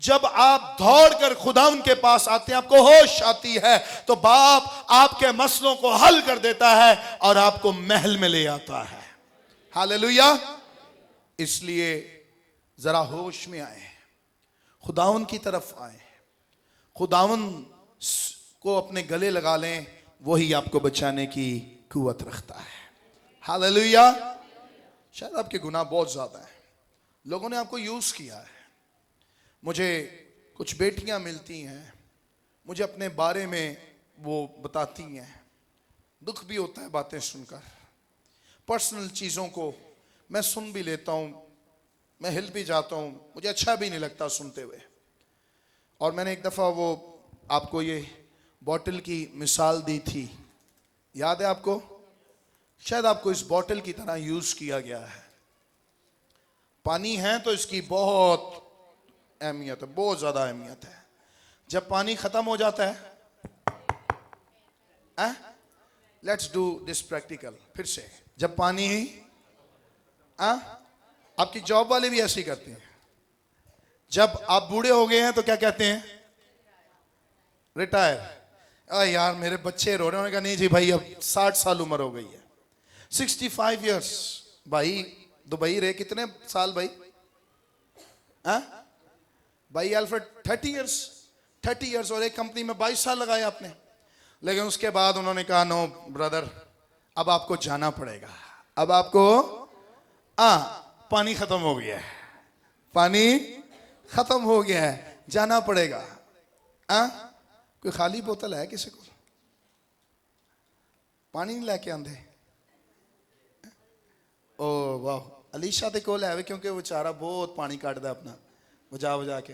Speaker 1: जब आप दौड़कर खुदावन के पास आते हैं, आपको होश आती है, तो बाप आपके मसलों को हल कर देता है और आपको महल में ले आता है। हालेलुया। इसलिए जरा होश में आए, खुदावन की तरफ आए, खुदावन को अपने गले लगा लें, वही आपको बचाने की कुव्वत रखता है। हालेलुया। शायद आपके गुनाह बहुत ज्यादा हैं, लोगों ने आपको यूज किया है। मुझे कुछ बेटियां मिलती हैं, मुझे अपने बारे में वो बताती हैं, दुख भी होता है बातें सुनकर, पर्सनल चीज़ों को मैं सुन भी लेता हूँ, मैं हिल भी जाता हूँ, मुझे अच्छा भी नहीं लगता सुनते हुए। और मैंने एक दफ़ा वो आपको ये बॉटल की मिसाल दी थी, याद है आपको? शायद आपको इस बॉटल की तरह यूज़ किया गया है। पानी है तो इसकी बहुत अहमियत है, बहुत ज़्यादा अहमियत है। जब पानी ख़त्म हो जाता है लेट्स डू दिस प्रैक्टिकल फिर से। जब पानी आपकी जॉब वाले भी ऐसे ही करते हैं। जब आप बूढ़े हो गए हैं तो क्या कहते हैं? रिटायर। यार मेरे बच्चे रो रहे हैं, कहा नहीं जी भाई अब 60 साल उम्र हो गई है। 65 इयर्स भाई, दुबई रहे कितने साल भाई? भाई अल्फ्रेड 30 इयर्स और एक कंपनी में 22 साल लगाए आपने। लेकिन उसके बाद उन्होंने कहा नो ब्रदर, अब आपको जाना पड़ेगा। अब आपको पानी खत्म हो गया है, पानी खत्म हो गया है, जाना पड़ेगा। कोई खाली बोतल है किसी को? पानी नहीं लेके आंदे? ओ वाह, अलीशा ते कोल है क्योंकि वो बेचारा बहुत पानी काटदा अपना बजा बजा के।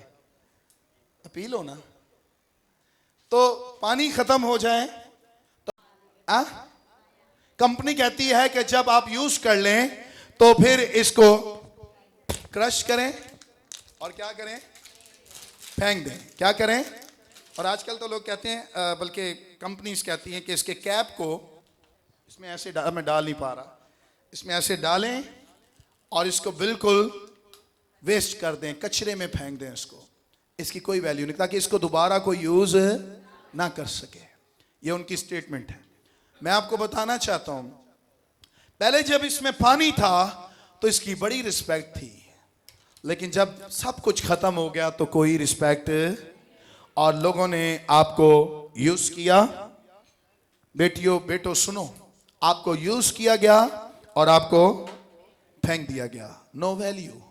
Speaker 1: अपील हो ना, तो पानी खत्म हो जाए तो कंपनी कहती है कि जब आप यूज कर लें तो फिर इसको क्रश करें और क्या करें? फेंक दें। क्या करें? और आजकल तो लोग कहते हैं, बल्कि कंपनीज कहती हैं कि इसके कैप को इसमें ऐसे मैं डाल नहीं पा रहा, इसमें ऐसे डालें और इसको बिल्कुल वेस्ट कर दें, कचरे में फेंक दें इसको। इसकी कोई वैल्यू नहीं, ताकि इसको दोबारा कोई यूज ना कर सके। ये उनकी स्टेटमेंट है। मैं आपको बताना चाहता हूं, पहले जब इसमें पानी था तो इसकी बड़ी रिस्पेक्ट थी, लेकिन जब सब कुछ खत्म हो गया तो कोई रिस्पेक्ट, और लोगों ने आपको यूज किया। बेटियों बेटो सुनो, आपको यूज किया गया और आपको फेंक दिया गया। No value.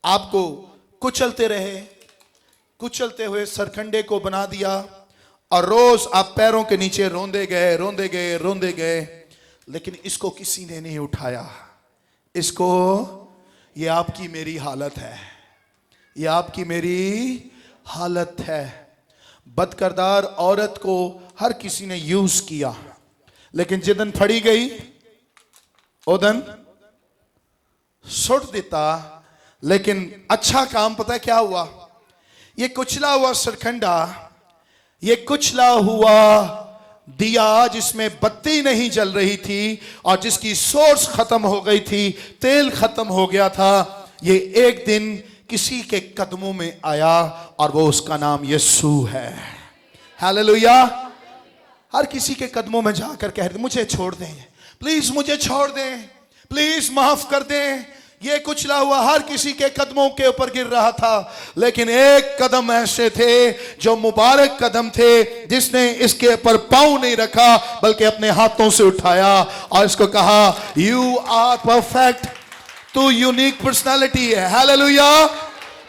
Speaker 1: आपको कुचलते रहे, कुचलते हुए सरखंडे को बना दिया और रोज आप पैरों के नीचे रोंदे गए, रोंदे गए, रोंदे गए, लेकिन इसको किसी ने नहीं उठाया। इसको, ये आपकी मेरी हालत है, ये आपकी मेरी हालत है। बदकिरदार औरत को हर किसी ने यूज किया, लेकिन जिदन फड़ी गई ओदन सुट देता। लेकिन अच्छा काम पता है क्या हुआ? ये कुचला हुआ सरखंडा, ये कुचला हुआ दिया जिसमें बत्ती नहीं जल रही थी और जिसकी सोर्स खत्म हो गई थी, तेल खत्म हो गया था, ये एक दिन किसी के कदमों में आया और वो उसका नाम यीशु है। हालेलुया। हर किसी के कदमों में जाकर कह रहे मुझे छोड़ दें, प्लीज मुझे छोड़ दें, प्लीज माफ कर दें। ये कुचला हुआ हर किसी के कदमों के ऊपर गिर रहा था, लेकिन एक कदम ऐसे थे जो मुबारक कदम थे, जिसने इसके ऊपर पांव नहीं रखा बल्कि अपने हाथों से उठाया और इसको कहा यू आर परफेक्ट। तू यूनिक पर्सनालिटी है। हालेलुया।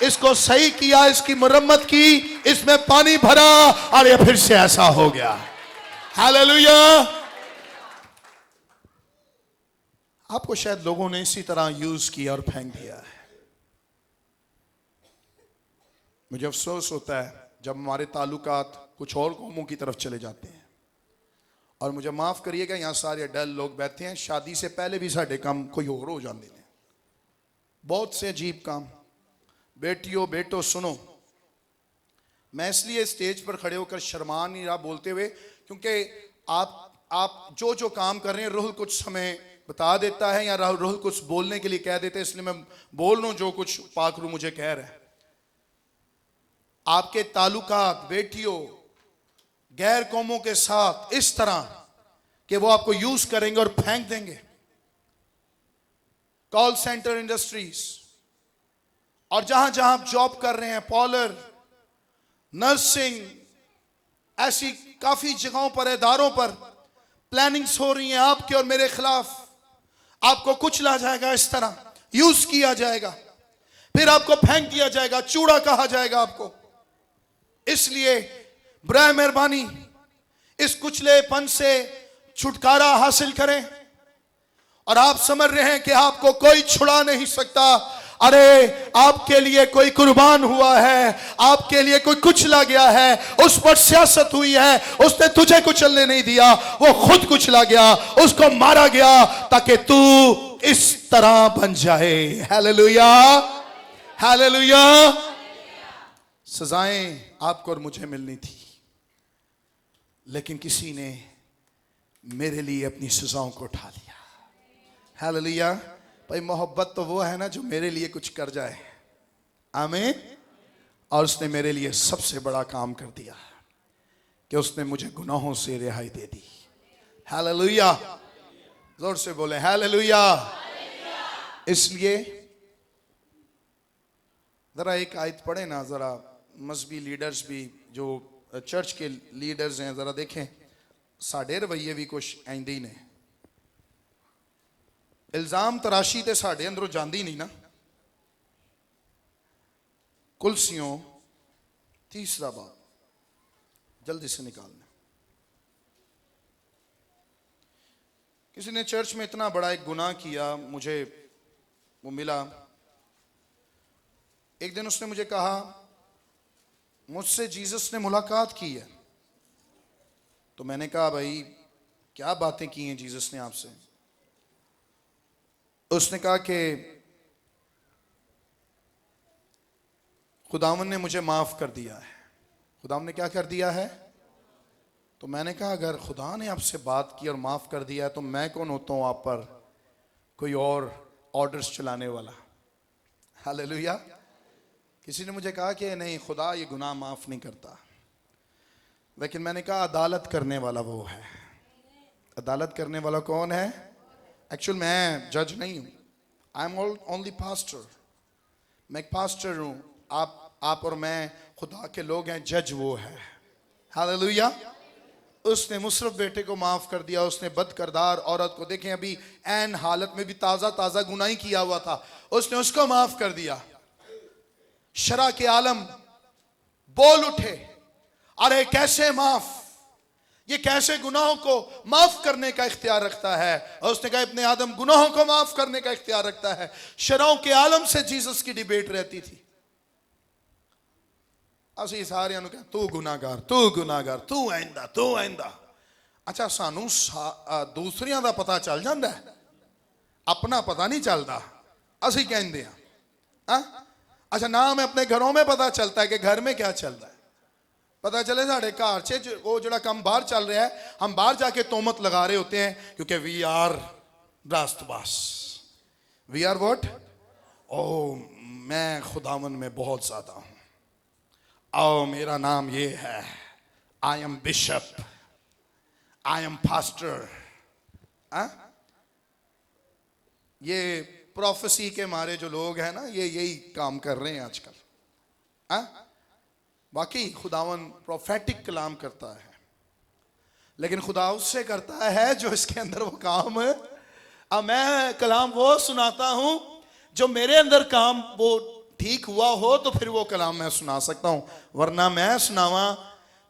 Speaker 1: इसको सही किया, इसकी मरम्मत की, इसमें पानी भरा और ये फिर से ऐसा हो गया। हालेलुया। आपको शायद लोगों ने इसी तरह यूज किया और फेंक दिया है। मुझे अफसोस होता है जब हमारे ताल्लुकात कुछ और कौमों की तरफ चले जाते हैं। और मुझे माफ करिएगा, यहां सारे डल लोग बैठे हैं, शादी से पहले भी साढ़े काम कोई और हो जाते हैं, बहुत से अजीब काम। बेटियों बेटो सुनो, मैं इसलिए स्टेज पर खड़े होकर शर्मा नहीं रहा बोलते हुए, क्योंकि आप जो जो काम कर रहे हैं रूह कुछ समय बता देता है या रूह कुछ बोलने के लिए कह देते हैं, इसलिए मैं बोल रहा हूं जो कुछ पाक रूह मुझे कह रहा है। आपके ताल्लुकात बेटियों गैर कौमों के साथ इस तरह कि वो आपको यूज करेंगे और फेंक देंगे। कॉल सेंटर इंडस्ट्रीज और जहां जहां आप जॉब कर रहे हैं, पार्लर, नर्सिंग, ऐसी काफी जगहों पर, इदारों पर प्लानिंग्स हो रही हैं आपके और मेरे खिलाफ। आपको कुचला जाएगा, इस तरह यूज किया जाएगा, फिर आपको फेंक दिया जाएगा, चूड़ा कहा जाएगा आपको। इसलिए बराए मेहरबानी इस कुचलेपन से छुटकारा हासिल करें। और आप समझ रहे हैं कि आपको कोई छुड़ा नहीं सकता। अरे आपके लिए कोई कुर्बान हुआ है, आपके लिए कोई कुचला गया है, उस पर सियासत हुई है, उसने तुझे कुचलने नहीं दिया, वो खुद कुचला गया, उसको मारा गया ताकि तू इस तरह बन जाए। Hallelujah, hallelujah. सजाएं आपको और मुझे मिलनी थी, लेकिन किसी ने मेरे लिए अपनी सजाओं को उठा लिया। हालेलुया। भाई मोहब्बत तो वो है ना जो मेरे लिए कुछ कर जाए। आमीन। और उसने मेरे लिए सबसे बड़ा काम कर दिया कि उसने मुझे गुनाहों से रिहाई दे दी। हालेलुया। जोर से बोले हालेलुया। इसलिए जरा एक आयत पढ़े ना, जरा मजहबी लीडर्स भी जो चर्च के लीडर्स हैं, जरा देखें साढ़े रवैये भी कुछ आइंदे ही ने। इल्जाम तराशी ते साढ़े अंदरों जाती नहीं ना। कुलसियों 3 बाब जल्दी से निकालना। किसी ने चर्च में इतना बड़ा एक गुनाह किया, मुझे वो मिला। एक दिन उसने मुझे कहा मुझसे जीसस ने मुलाकात की है। तो मैंने कहा भाई क्या बातें की हैं जीसस ने आपसे? उसने कहा कि खुदावन ने मुझे माफ कर दिया है। खुदावन ने क्या कर दिया है? तो मैंने कहा अगर खुदा ने आपसे बात की और माफ कर दिया है तो मैं कौन होता हूं आप पर कोई और ऑर्डर्स चलाने वाला। हालेलुया। किसी ने मुझे कहा कि नहीं खुदा ये गुनाह माफ नहीं करता, लेकिन मैंने कहा अदालत करने वाला वो है। अदालत करने वाला कौन है? एक्चुअल मैं जज नहीं हूं, आई एम ओनली पास्टर। मैं एक पास्टर हूं। आप और मैं खुदा के लोग हैं, जज वो है। हालेलुया। उसने मुशर्रफ बेटे को माफ कर दिया। उसने बदकिरदार औरत को, देखें अभी ऐन हालत में भी ताजा ताजा गुनाह ही किया हुआ था, उसने उसको माफ कर दिया। शरा के आलम बोल उठे, अरे कैसे माफ, ये कैसे गुनाहों को माफ करने का इख्तियार रखता है। और उसने कहा इब्ने आदम गुनाहों को माफ करने का इख्तियार रखता है। शराओं के आलम से जीसस की डिबेट रहती थी। ਅਸੀਂ ਸਾਰਿਆਂ ਨੂੰ ਕਹਿੰਦੇ ਤੂੰ ਗੁਨਾਹਗਾਰ, ਤੂੰ ਗੁਨਾਹਗਾਰ, ਤੂੰ ਆਇੰਦਾ, ਤੂੰ ਆਇੰਦਾ। ਅੱਛਾ ਸਾਨੂੰ ਦੂਸਰਿਆਂ ਦਾ ਪਤਾ ਚੱਲ ਜਾਂਦਾ ਹੈ, अपना पता नहीं चलता। ਅਸੀਂ ਕਹਿੰਦੇ ਆ अच्छा ना हमें अपने घरों में पता चलता है कि घर में क्या चल रहा है। पता चले साढ़े घर च वो जो काम बाहर चल रहा है, हम बाहर जाके तोहमत लगा रहे होते हैं क्योंकि वी आर रास्तबाज। We are what? ओ मैं खुदावन में बहुत ज्यादा हूं, आओ मेरा नाम ये है, I am bishop, I am pastor. ये प्रोफेसी के मारे जो लोग हैं ना, ये यही काम कर रहे हैं आजकल। बाकी खुदावन प्रोफेटिक कलाम करता है, लेकिन खुदा उससे करता है जो इसके अंदर वो काम है। अब मैं कलाम वो सुनाता हूं जो मेरे अंदर काम वो ठीक हुआ हो, तो फिर वो कलाम मैं सुना सकता हूं। वरना मैं सुनावा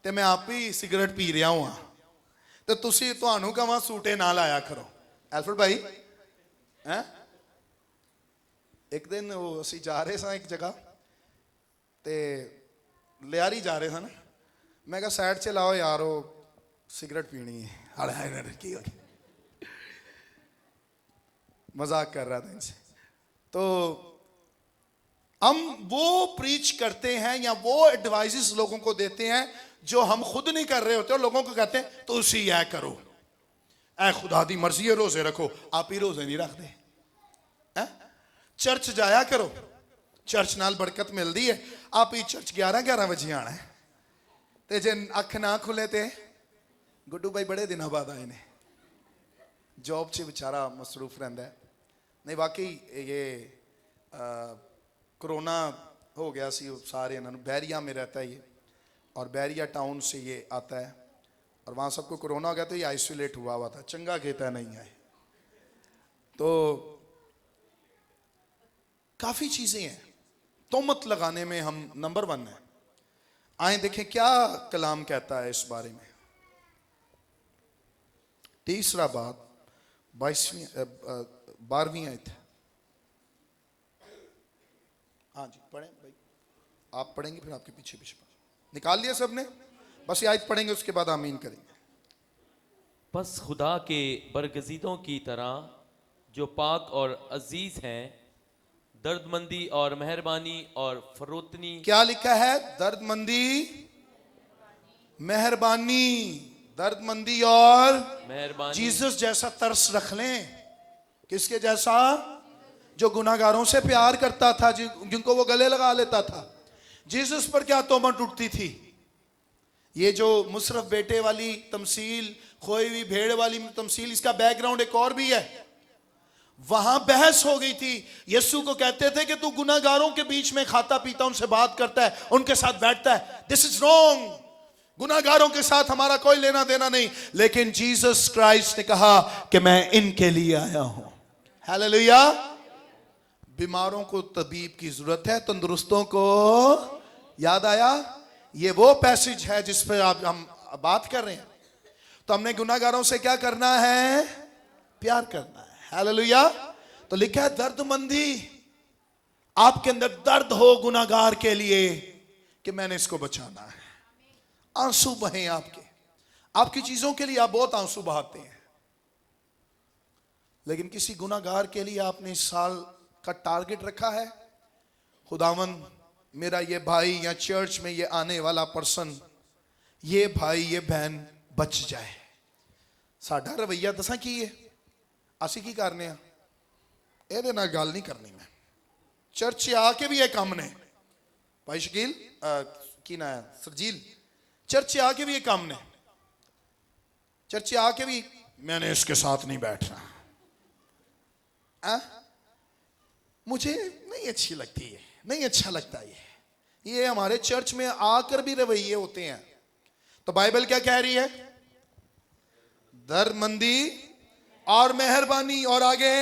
Speaker 1: तो मैं आप ही सिगरेट पी रहा हूं तो तुसी तुहानू कहां सूटे ना लाया करो। एल्फ्रेड भाई हैं एक दिन वो असी जा रहे सा एक जगह ते लियारी जा रहे सन। मैं कहा साइड च लाओ यार, वो सिगरेट पीनी है। की हो गया, मजाक कर रहा था इनसे। तो हम वो प्रीच करते हैं या वो एडवाइसेस लोगों को देते हैं जो हम खुद नहीं कर रहे होते, और लोगों को कहते हैं तो उसी यह करो, ऐ खुदा दी मर्जी है रोजे रखो, आप ही रोजे नहीं रखते। चर्च जाया करो, चर्च नाल बरकत मिलती है। आप ही चर्च 11-11 बजे आना है, ते जे अख ना खुले ते गुड्डू भाई बड़े दिनों बाद आए ने, जॉब से बेचारा मसरूफ रहता है। नहीं वाकई ये कोरोना हो गया सी सारे इन्होंने। बैरिया में रहता है ये, और बैरिया टाउन से ये आता है, और वहाँ सबको कोरोना हो गया तो ये आइसोलेट हुआ था। चंगा कहता नहीं आए। तो काफ़ी चीज़ें हैं, तोहमत लगाने में हम नंबर 1 हैं। आए देखें क्या कलाम कहता है इस बारे में। 3 बात 12वीं आयत। हाँ जी पढ़ें भाई, आप पढ़ेंगे फिर आपके पीछे पीछे निकाल लिया सबने, बस ये आयत पढ़ेंगे उसके बाद आमीन करेंगे।
Speaker 2: बस खुदा के बरगजीदों की तरह जो पाक और अजीज हैं, दर्दमंदी और मेहरबानी और फरोतनी।
Speaker 1: क्या लिखा है? दर्दमंदी, मेहरबानी, दर्दमंदी और
Speaker 2: मेहरबानी।
Speaker 1: जीसस जैसा तरस रख लें। किसके जैसा? जो गुनाहगारों से प्यार करता था, जिनको वो गले लगा लेता था। जीसस पर क्या तोहमत उठती थी? ये जो मुशर्रफ बेटे वाली तमसील, खोई हुई भेड़ वाली तमसील, इसका बैकग्राउंड एक और भी है। वहां बहस हो गई थी। यीशु को कहते थे कि तू गुनाहगारों के बीच में खाता पीता, उनसे बात करता है, उनके साथ बैठता है। This is wrong. गुनाहगारों के साथ हमारा कोई लेना देना नहीं। लेकिन जीसस क्राइस्ट ने कहा कि मैं इनके लिए आया हूं। हालेलुया। बीमारों को तबीब की जरूरत है, तंदुरुस्तों को। याद आया? ये वो पैसेज है जिस पर हम बात कर रहे हैं। तो हमने गुनाहगारों से क्या करना है? प्यार करना है। हालेलुया। तो लिखा है दर्दमंदी। आपके अंदर दर्द हो गुनाहगार के लिए कि मैंने इसको बचाना है। आंसू बहें आपकी चीजों के लिए आप बहुत आंसू बहाते हैं, लेकिन किसी गुनाहगार के लिए आपने इस साल का टारगेट रखा है, खुदावन मेरा ये भाई या चर्च में ये आने वाला पर्सन, ये भाई ये बहन बच जाए। साडा रवैया दसा की है, ਅਸੀਂ ਕੀ ਕਰਨੇ ਆ? ਇਹਦੇ ਨਾਲ ਗੱਲ ਨਹੀਂ ਕਰਨੀ ਮੈਂ। ਚਰਚ ਆ ਕੇ ਵੀ ਇਹ ਕੰਮ ਨੇ ਭਾਈ ਸ਼ਕੀਲ, ਕੀ ਨਾ ਹੈ ਸਰਜੀਲ, चर्च आके भी ये काम ने। चर्च आके भी मैंने इसके साथ नहीं बैठना, मुझे नहीं अच्छी लगती है, नहीं अच्छा लगता ये हमारे चर्च में आकर भी रवैये होते हैं। तो बाइबल क्या कह रही है? दर्दमंदी और मेहरबानी, और आगे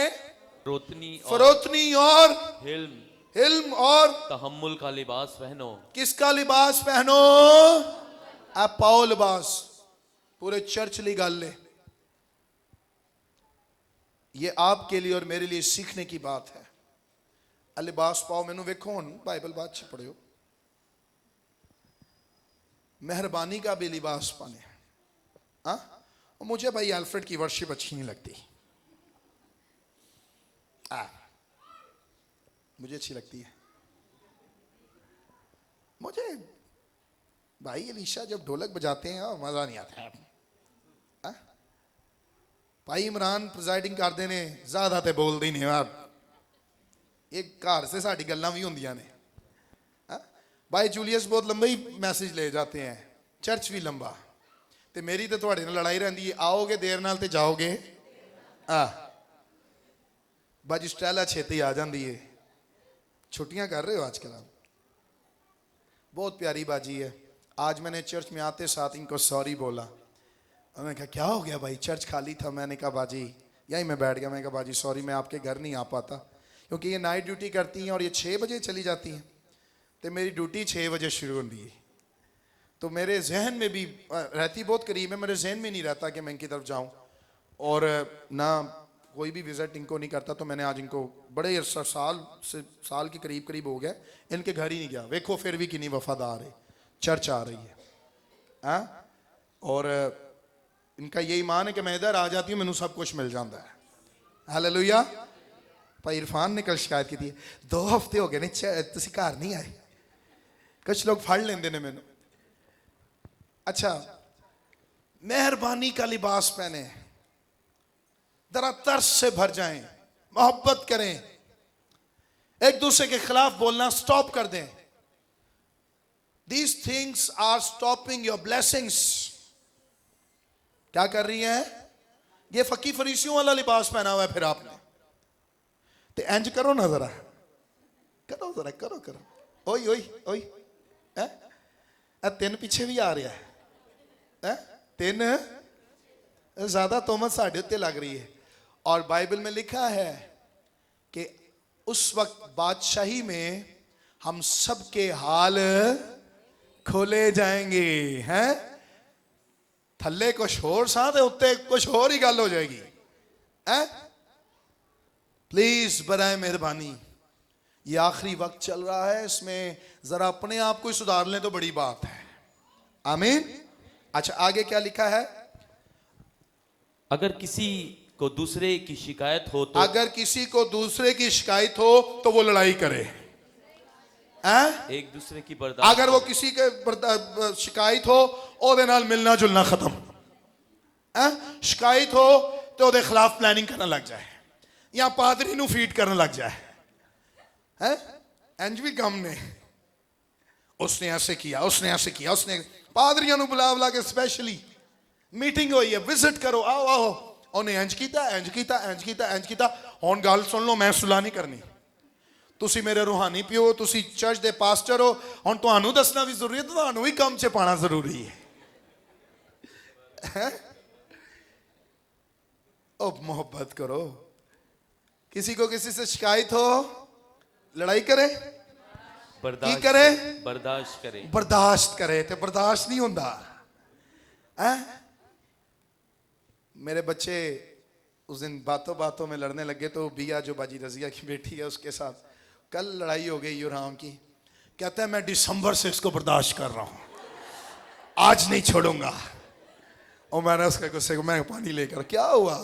Speaker 1: फरोतनी और हिल्म और
Speaker 2: तहम्मुल का लिबास पहनो।
Speaker 1: किसका लिबास पहनो? पाओ लिबास। पूरे चर्च ली गल ले, ये आपके लिए और मेरे लिए सीखने की बात है। लिबास पाओ। मैनू वेखो हुण बाइबल बाद च पढ़ियो। मेहरबानी का भी लिबास पाने। मुझे भाई अल्फ्रेड की वर्शिप अच्छी नहीं लगती, मुझे अच्छी लगती है। मुझे भाई अलीशा जब ढोलक बजाते हैं मजा नहीं आता है। भाई इमरान प्रिजाइडिंग करते ने, ज्यादा तो बोलते ही नहीं। एक घर से साड़ी गल्लां भी होंदियां ने। भाई जूलियस बहुत लंबे ही मैसेज ले जाते हैं, चर्च भी लंबा। तो मेरी तो थोड़े नाल लड़ाई रहती है, आओगे देर नाल ते जाओगे। बाजी स्टैला छेती आ जाती है। छुट्टियां कर रहे हो आजकल आप? बहुत प्यारी बाजी है। आज मैंने चर्च में आते साथ इनको सॉरी बोला। और मैंने कहा क्या हो गया भाई, चर्च खाली था। मैंने कहा बाजी, यहीं मैं बैठ गया। मैंने कहा बाजी सॉरी, मैं आपके घर नहीं आ पाता, क्योंकि ये नाइट ड्यूटी करती हैं और ये 6 बजे चली जाती हैं, तो मेरी ड्यूटी 6 बजे शुरू होती है। तो मेरे जहन में भी रहती बहुत करीब है, मेरे जहन में नहीं रहता कि मैं इनकी तरफ जाऊँ, और ना कोई भी विजिट इनको नहीं करता। तो मैंने आज इनको बड़े साल के करीब हो गया इनके घर ही नहीं गया। देखो फिर भी कितनी वफादार है, चर्च आ रही है। और इनका ये ईमान है कि मैं इधर आ जाती हूँ, मैनू सब कुछ मिल जाता है। हालेलुया। भाई इरफान ने कल शिकायत की थी, 2 हफ्ते हो गए ने तुसी घर नहीं आए। कुछ लोग फड़ लेंदे ने मैनू। अच्छा, मेहरबानी का लिबास पहने, जरा तरस से भर जाएं, मोहब्बत करें, एक दूसरे के खिलाफ बोलना स्टॉप कर दें। These things are stopping your blessings। क्या कर रही हैं? ये फकी फरीसियों वाला लिबास पहना हुआ है फिर आपने। तो इंज करो ना, जरा करो, जरा करो करो। ओई ओई ओई, 3 पीछे भी आ रहा है। 3 ज्यादा तोहमत साढ़े उत्ते लग रही है। और बाइबल में लिखा है कि उस वक्त बादशाही में हम सबके हाल खोले जाएंगे। हैं थल्ले कुछ होर सा ते उत्ते कुछ होर ही गल हो जाएगी। प्लीज बराए मेहरबानी, ये आखिरी वक्त चल रहा है, इसमें जरा अपने आप को सुधार लें तो बड़ी बात है। आमीन। अच्छा, आगे क्या लिखा है?
Speaker 2: अगर किसी को दूसरे की शिकायत हो तो,
Speaker 1: अगर किसी को दूसरे की शिकायत हो तो वो लड़ाई करे।
Speaker 2: एक दूसरे की बर्दाश्त।
Speaker 1: अगर वो किसी के शिकायत हो ओदे नाल मिलना जुलना खत्म। शिकायत हो तो ਉਹਦੇ ਖਿਲਾਫ ਪਲੈਨਿੰਗ ਕਰਨ ਲੱਗ ਜਾਏ ਜਾਂ ਪਾਦਰੀ ਨੂੰ ਫੀਡ ਕਰਨ ਲੱਗ ਜਾਏ ਹੈ ਇੰਜ ਵੀ ਕੰਮ ਨੇ उसने ऐसे किया उसने ऐसे किया उसने पादरियों ਨੂੰ बुला के स्पेशली मीटिंग हुई है विजिट करो आओ आओ ਉਹਨੇ ਇੰਜ ਕੀਤਾ ਇੰਜ ਕੀਤਾ ਇੰਜ ਕੀਤਾ ਇੰਜ ਕੀਤਾ ਹੁਣ ਗੱਲ ਸੁਣ ਲਓ ਮੈਂ ਸੁਲਾ ਨਹੀਂ ਕਰਨੀ ਤੁਸੀਂ ਮੇਰੇ ਰੂਹਾਨੀ ਪਿਓ ਤੁਸੀਂ ਚਰਚ ਦੇ ਪਾਸਟਰ ਹੋ ਹੁਣ ਤੁਹਾਨੂੰ ਦੱਸਣਾ ਵੀ ਜ਼ਰੂਰੀ ਹੈ ਤੁਹਾਨੂੰ ਵੀ ਕੰਮ 'ਚ ਪਾਣਾ ਜ਼ਰੂਰੀ ਹੈ ओ मोहब्बत करो किसी को किसी से शिकायत हो लड़ाई करे
Speaker 2: बर्दाश्त
Speaker 1: करे
Speaker 2: बर्दाश्त करे
Speaker 1: बर्दाश्त करे तो बर्दाश्त नहीं होता है मेरे बच्चे उस दिन बातों बातों में लड़ने लगे तो बिया जो बाजी रजिया की बेटी है उसके साथ कल लड़ाई हो गई यूराम की कहता है मैं दिसंबर से इसको बर्दाश्त कर रहा हूं आज नहीं छोड़ूंगा और मैंने उसके गुस्से को मैं पानी लेकर क्या हुआ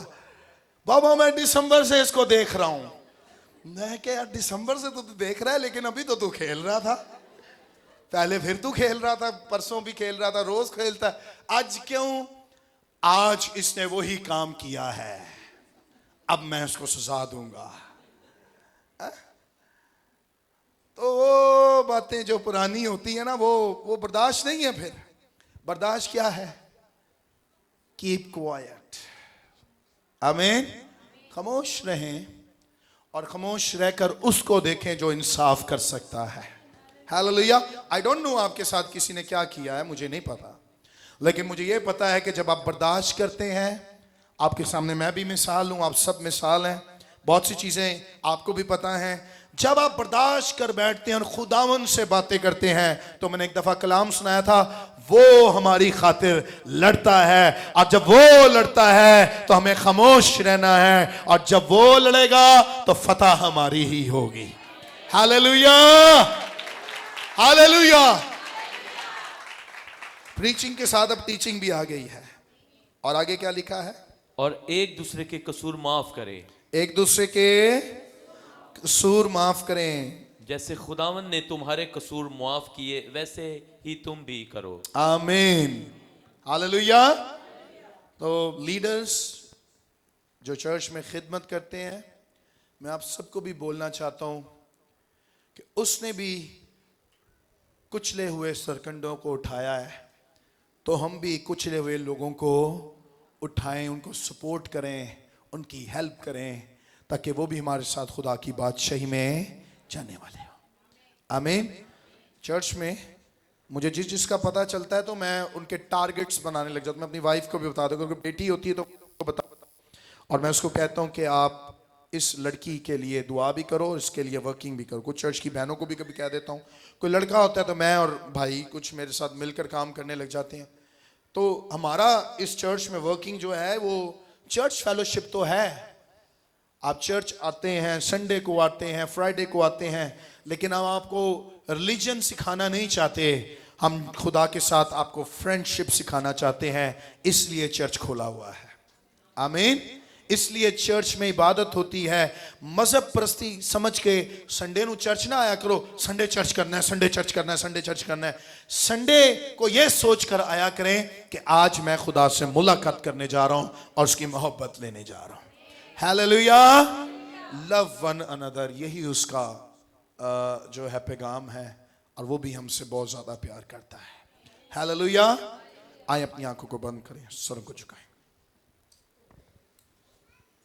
Speaker 1: बाबा मैं दिसंबर से इसको देख रहा हूं मैं क्या यार दिसंबर से तो तू देख रहा है लेकिन अभी तो तू खेल रहा था पहले फिर तू खेल रहा था परसों भी खेल रहा था रोज खेलता आज क्यों आज इसने वही काम किया है अब मैं इसको सजा दूंगा तो वो बातें जो पुरानी होती है ना वो बर्दाश्त नहीं है फिर बर्दाश्त क्या है कीप क्वाइट आमीन खामोश रहें और खामोश रहकर उसको देखें जो इंसाफ कर सकता है हालेलुया आई डोंट नो आपके साथ किसी ने क्या किया है मुझे नहीं पता लेकिन मुझे ये पता है कि जब आप बर्दाश्त करते हैं आपके सामने मैं भी मिसाल हूं आप सब मिसाल हैं बहुत सी चीज़ें आपको भी पता हैं जब आप बर्दाश्त कर बैठते हैं और खुदावन से बातें करते हैं तो मैंने एक दफ़ा कलाम सुनाया था वो हमारी खातिर लड़ता है और जब वो लड़ता है तो हमें खामोश रहना है और जब वो लड़ेगा तो फतह हमारी ही होगी हालेलुया हालेलुया प्रीचिंग के साथ अब टीचिंग भी आ गई है और आगे क्या लिखा है
Speaker 2: और एक दूसरे के कसूर माफ करे
Speaker 1: एक दूसरे के कसूर माफ करें
Speaker 2: जैसे खुदावन ने तुम्हारे कसूर माफ किए वैसे ही तुम भी करो
Speaker 1: आमीन हालेलुया तो लीडर्स जो चर्च में खिदमत करते हैं मैं आप सबको भी बोलना चाहता हूं कि उसने भी कुचले हुए सरकंडों को उठाया है तो हम भी कुचले हुए लोगों को उठाएं उनको सपोर्ट करें उनकी हेल्प करें ताकि वो भी हमारे साथ खुदा की बादशाही में जाने वाले हो आमीन चर्च में मुझे जिसका पता चलता है तो मैं उनके टारगेट्स बनाने लग जाता हूँ मैं अपनी वाइफ को भी बता दूँ क्योंकि बेटी होती है तो बता और मैं उसको कहता हूँ कि आप इस लड़की के लिए दुआ भी करो इसके लिए वर्किंग भी करो कुछ चर्च की बहनों को भी कभी कह देता हूँ कोई लड़का होता है तो मैं और भाई कुछ मेरे साथ मिलकर काम करने लग जाते हैं तो हमारा इस चर्च में वर्किंग जो है वो चर्च फेलोशिप तो है आप चर्च आते हैं संडे को आते हैं फ्राइडे को आते हैं लेकिन हम आपको रिलीजन सिखाना नहीं चाहते हम खुदा के साथ आपको फ्रेंडशिप सिखाना चाहते हैं इसलिए चर्च खोला हुआ है आमीन इसलिए चर्च में इबादत होती है मजहब परस्ती समझ के संडे नु चर्च ना आया करो संडे चर्च करना है संडे चर्च करना है संडे चर्च करना है संडे को यह सोच कर आया करें कि आज मैं खुदा से मुलाकात करने जा रहा हूं और उसकी मोहब्बत लेने जा रहा हूं हालेलुया लव वन अनदर यही उसका जो है पैगाम है और वो भी हमसे बहुत ज्यादा प्यार करता है हालेलुया आए अपनी आंखों को बंद करें सर को झुकाएं